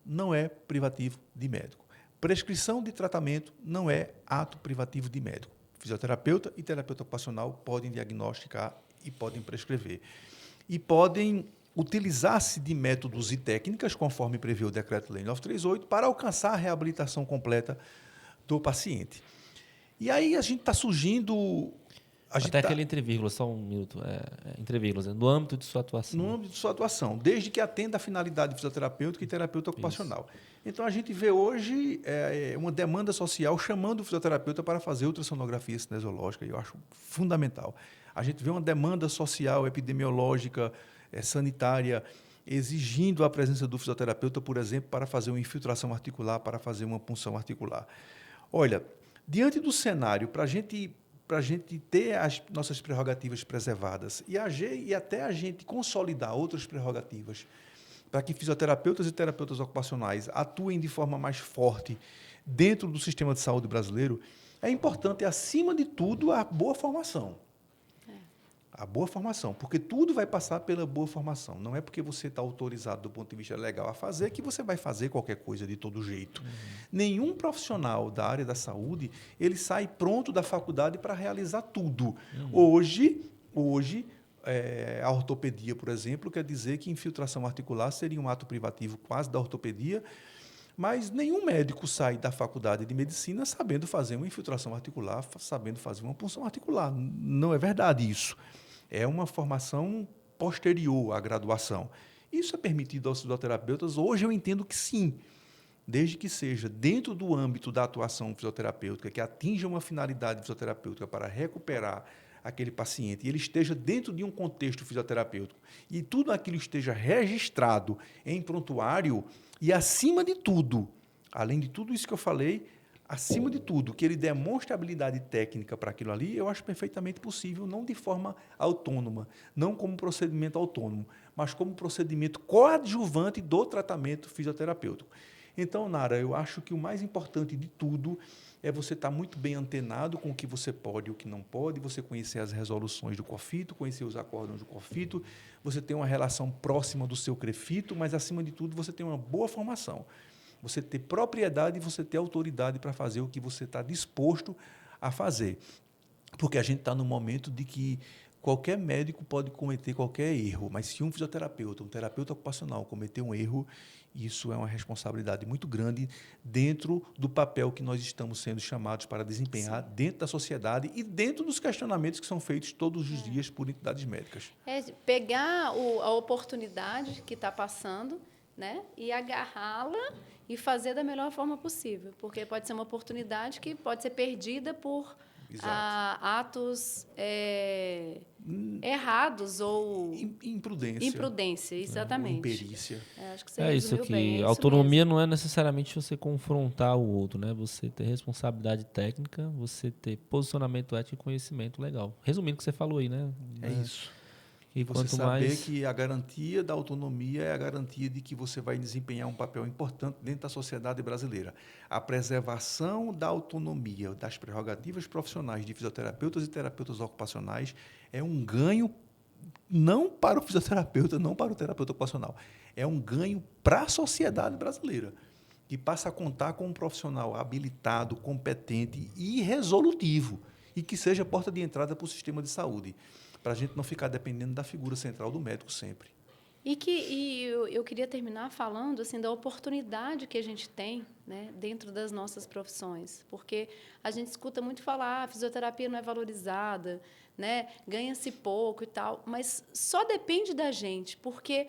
não é privativo de médico. Prescrição de tratamento não é ato privativo de médico. Fisioterapeuta e terapeuta ocupacional podem diagnosticar e podem prescrever. E podem utilizar-se de métodos e técnicas, conforme prevê o Decreto-Lei 938, para alcançar a reabilitação completa do paciente. E aí a gente está surgindo... Até aquele entre vírgulas, só um minuto, entre vírgulas, no âmbito de sua atuação. No âmbito de sua atuação, desde que atenda a finalidade fisioterapêutica e terapeuta ocupacional. Então, a gente vê hoje uma demanda social chamando o fisioterapeuta para fazer ultrassonografia cinesiológica, e eu acho fundamental. A gente vê uma demanda social, epidemiológica, sanitária, exigindo a presença do fisioterapeuta, por exemplo, para fazer uma infiltração articular, para fazer uma punção articular. Olha, diante do cenário, para a gente ter as nossas prerrogativas preservadas e até a gente consolidar outras prerrogativas para que fisioterapeutas e terapeutas ocupacionais atuem de forma mais forte dentro do sistema de saúde brasileiro, é importante, acima de tudo, a boa formação. A boa formação, porque tudo vai passar pela boa formação. Não é porque você está autorizado do ponto de vista legal a fazer que você vai fazer qualquer coisa de todo jeito. Nenhum profissional da área da saúde ele sai pronto da faculdade para realizar tudo. Hoje a ortopedia, por exemplo, quer dizer que infiltração articular seria um ato privativo quase da ortopedia, mas nenhum médico sai da faculdade de medicina sabendo fazer uma infiltração articular, sabendo fazer uma punção articular. Não é verdade isso. É uma formação posterior à graduação. Isso é permitido aos fisioterapeutas? Hoje eu entendo que sim, desde que seja dentro do âmbito da atuação fisioterapêutica, que atinja uma finalidade fisioterapêutica para recuperar aquele paciente, e ele esteja dentro de um contexto fisioterapêutico, e tudo aquilo esteja registrado em prontuário, e acima de tudo, além de tudo isso que eu falei, acima de tudo, que ele demonstre habilidade técnica para aquilo ali, eu acho perfeitamente possível, não de forma autônoma, não como procedimento autônomo, mas como procedimento coadjuvante do tratamento fisioterapêutico. Então, Nara, eu acho que o mais importante de tudo é você estar muito bem antenado com o que você pode e o que não pode, você conhecer as resoluções do COFITO, conhecer os acórdãos do COFITO, você ter uma relação próxima do seu CREFITO, mas, acima de tudo, você ter uma boa formação. Você ter propriedade e você ter autoridade para fazer o que você está disposto a fazer. Porque a gente está num momento de que qualquer médico pode cometer qualquer erro, mas se um fisioterapeuta, um terapeuta ocupacional cometer um erro, isso é uma responsabilidade muito grande dentro do papel que nós estamos sendo chamados para desempenhar dentro da sociedade e dentro dos questionamentos que são feitos todos os dias por entidades médicas. É pegar a oportunidade que está passando, né, e agarrá-la e fazer da melhor forma possível, porque pode ser uma oportunidade que pode ser perdida por atos errados ou imprudência, exatamente. Imperícia. Acho que você Isso resumiu que bem, autonomia não é necessariamente você confrontar o outro, né? Você ter responsabilidade técnica, você ter posicionamento ético e conhecimento legal. Resumindo o que você falou aí, né? É isso. E Você quanto saber mais que a garantia da autonomia é a garantia de que você vai desempenhar um papel importante dentro da sociedade brasileira. A preservação da autonomia, das prerrogativas profissionais de fisioterapeutas e terapeutas ocupacionais é um ganho não para o fisioterapeuta, não para o terapeuta ocupacional. É um ganho para a sociedade brasileira, que passa a contar com um profissional habilitado, competente e resolutivo, e que seja porta de entrada para o sistema de saúde, para a gente não ficar dependendo da figura central do médico sempre. E eu queria terminar falando assim da oportunidade que a gente tem, né, dentro das nossas profissões, porque a gente escuta muito falar, a fisioterapia não é valorizada, né, ganha-se pouco e tal, mas só depende da gente, porque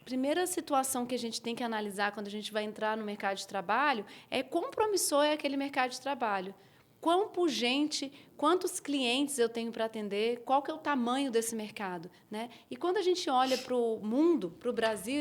primeira situação que a gente tem que analisar quando a gente vai entrar no mercado de trabalho é quão promissor é aquele mercado de trabalho. Quão pujante, quantos clientes eu tenho para atender, qual que é o tamanho desse mercado, né? E quando a gente olha para o mundo, para o Brasil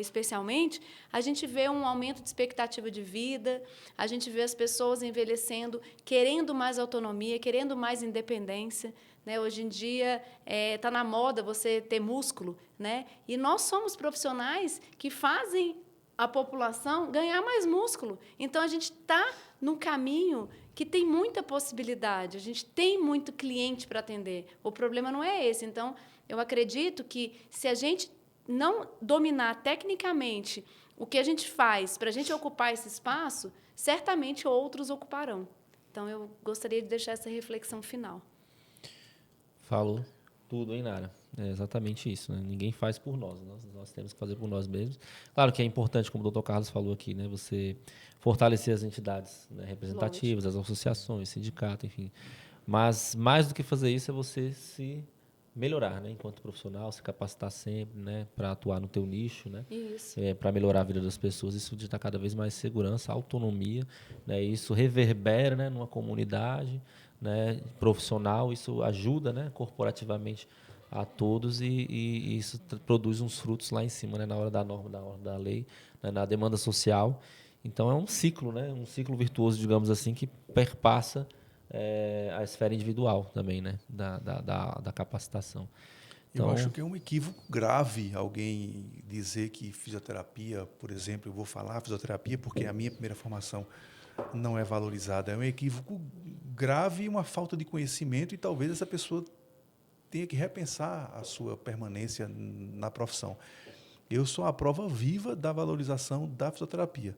especialmente, a gente vê um aumento de expectativa de vida, a gente vê as pessoas envelhecendo, querendo mais autonomia, querendo mais independência, né? Hoje em dia está na moda você ter músculo, né? E nós somos profissionais que fazem a população ganhar mais músculo. Então, a gente está num caminho que tem muita possibilidade, a gente tem muito cliente para atender. O problema não é esse. Então, eu acredito que, se a gente não dominar tecnicamente o que a gente faz para a gente ocupar esse espaço, certamente outros ocuparão. Então, eu gostaria de deixar essa reflexão final. falou tudo, hein, Nara? É exatamente isso, né? Ninguém faz por nós, nós temos que fazer por nós mesmos. Claro que é importante, como o Dr. Carlos falou aqui, né, você fortalecer as entidades, né, representativas, as associações, sindicato, enfim. Mas mais do que fazer isso é você se melhorar, né, enquanto profissional, se capacitar sempre, né, para atuar no teu nicho, né, para melhorar a vida das pessoas. Isso te dá cada vez mais segurança, autonomia, né, isso reverbera, né, numa comunidade, né, profissional, isso ajuda, né, corporativamente a todos e isso produz uns frutos lá em cima, né, na hora da norma, na hora da lei, né, na demanda social. Então é um ciclo, né, um ciclo virtuoso, digamos assim, que perpassa a esfera individual também, né, da capacitação. Então, eu acho que é um equívoco grave alguém dizer que fisioterapia, por exemplo, eu vou falar fisioterapia porque a minha primeira formação não é valorizada. É um equívoco grave e uma falta de conhecimento, e talvez essa pessoa tenha que repensar a sua permanência na profissão. Eu sou a prova viva da valorização da fisioterapia.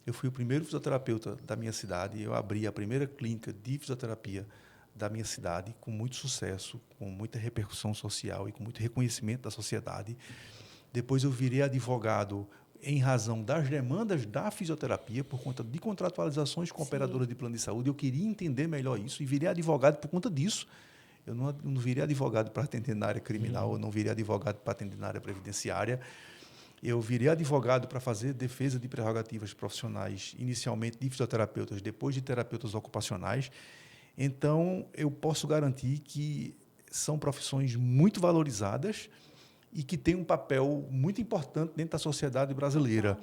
Eu fui o primeiro fisioterapeuta da minha cidade, eu abri a primeira clínica de fisioterapia da minha cidade, com muito sucesso, com muita repercussão social e com muito reconhecimento da sociedade. Depois eu virei advogado em razão das demandas da fisioterapia, por conta de contratualizações com operadoras de plano de saúde. Eu queria entender melhor isso e virei advogado por conta disso. Eu não virei advogado para atender na área criminal, eu não virei advogado para atender na área previdenciária. Eu virei advogado para fazer defesa de prerrogativas profissionais, inicialmente de fisioterapeutas, depois de terapeutas ocupacionais. Então, eu posso garantir que são profissões muito valorizadas e que têm um papel muito importante dentro da sociedade brasileira.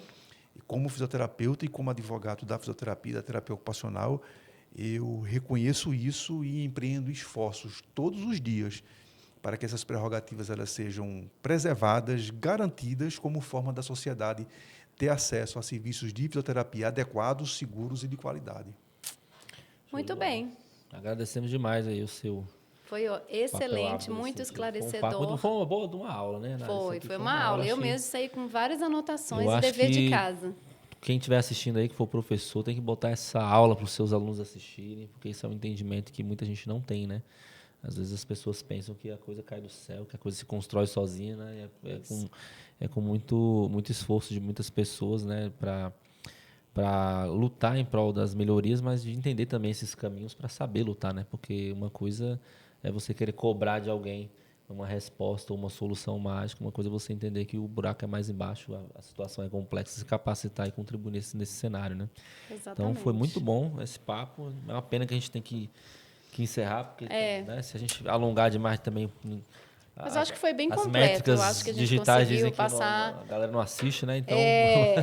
E como fisioterapeuta e como advogado da fisioterapia, da terapia ocupacional, eu reconheço isso e empreendo esforços todos os dias para que essas prerrogativas elas sejam preservadas, garantidas, como forma da sociedade ter acesso a serviços de fisioterapia adequados, seguros e de qualidade. Muito bem. Agradecemos demais aí o seu... Foi excelente, muito esclarecedor. Foi uma boa de uma aula, né, Nara? Foi uma aula. Eu mesmo saí com várias anotações e dever de casa. Quem estiver assistindo aí, que for professor, tem que botar essa aula para os seus alunos assistirem, porque isso é um entendimento que muita gente não tem, né? Às vezes as pessoas pensam que a coisa cai do céu, que a coisa se constrói sozinha, né? É com muito esforço de muitas pessoas, né? Para lutar em prol das melhorias, mas de entender também esses caminhos para saber lutar, né? Porque uma coisa é você querer cobrar de alguém uma resposta ou uma solução mágica, uma coisa é você entender que o buraco é mais embaixo, a situação é complexa, se capacitar e contribuir nesse cenário, né? Exatamente. Então foi muito bom esse papo. É uma pena que a gente tem que encerrar, porque né, se a gente alongar demais também. Mas eu acho que foi bem as completo. métricas Eu acho que a gente digitais conseguiu dizem que passar. a galera não assiste, né? Então.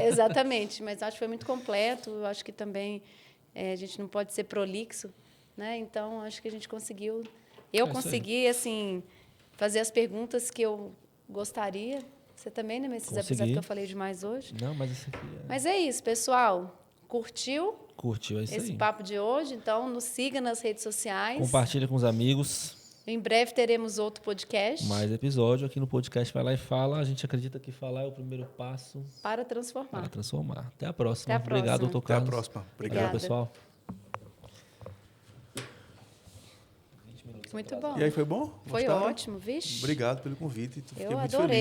Exatamente. Mas acho que foi muito completo. Eu acho que também a gente não pode ser prolixo, né? Então acho que a gente conseguiu. Eu consegui, assim, fazer as perguntas que eu gostaria. Você também, né, Messias? Apesar que eu falei demais hoje. Não, mas isso aqui Mas é isso, pessoal. Curtiu? Curtiu, é isso esse aí. papo de hoje? Então, nos siga nas redes sociais. Compartilha com os amigos. Em breve teremos outro podcast. Mais episódio aqui no podcast Vai Lá e Fala. A gente acredita que falar é o primeiro passo para transformar. Para transformar. Até a próxima. Até a próxima. Obrigado, doutor Carlos. Até a próxima. Obrigado. Valeu, pessoal. Muito bom. E aí, foi bom? Foi Gostaram? ótimo, vixe. Obrigado pelo convite. Fiquei Eu muito adorei. feliz.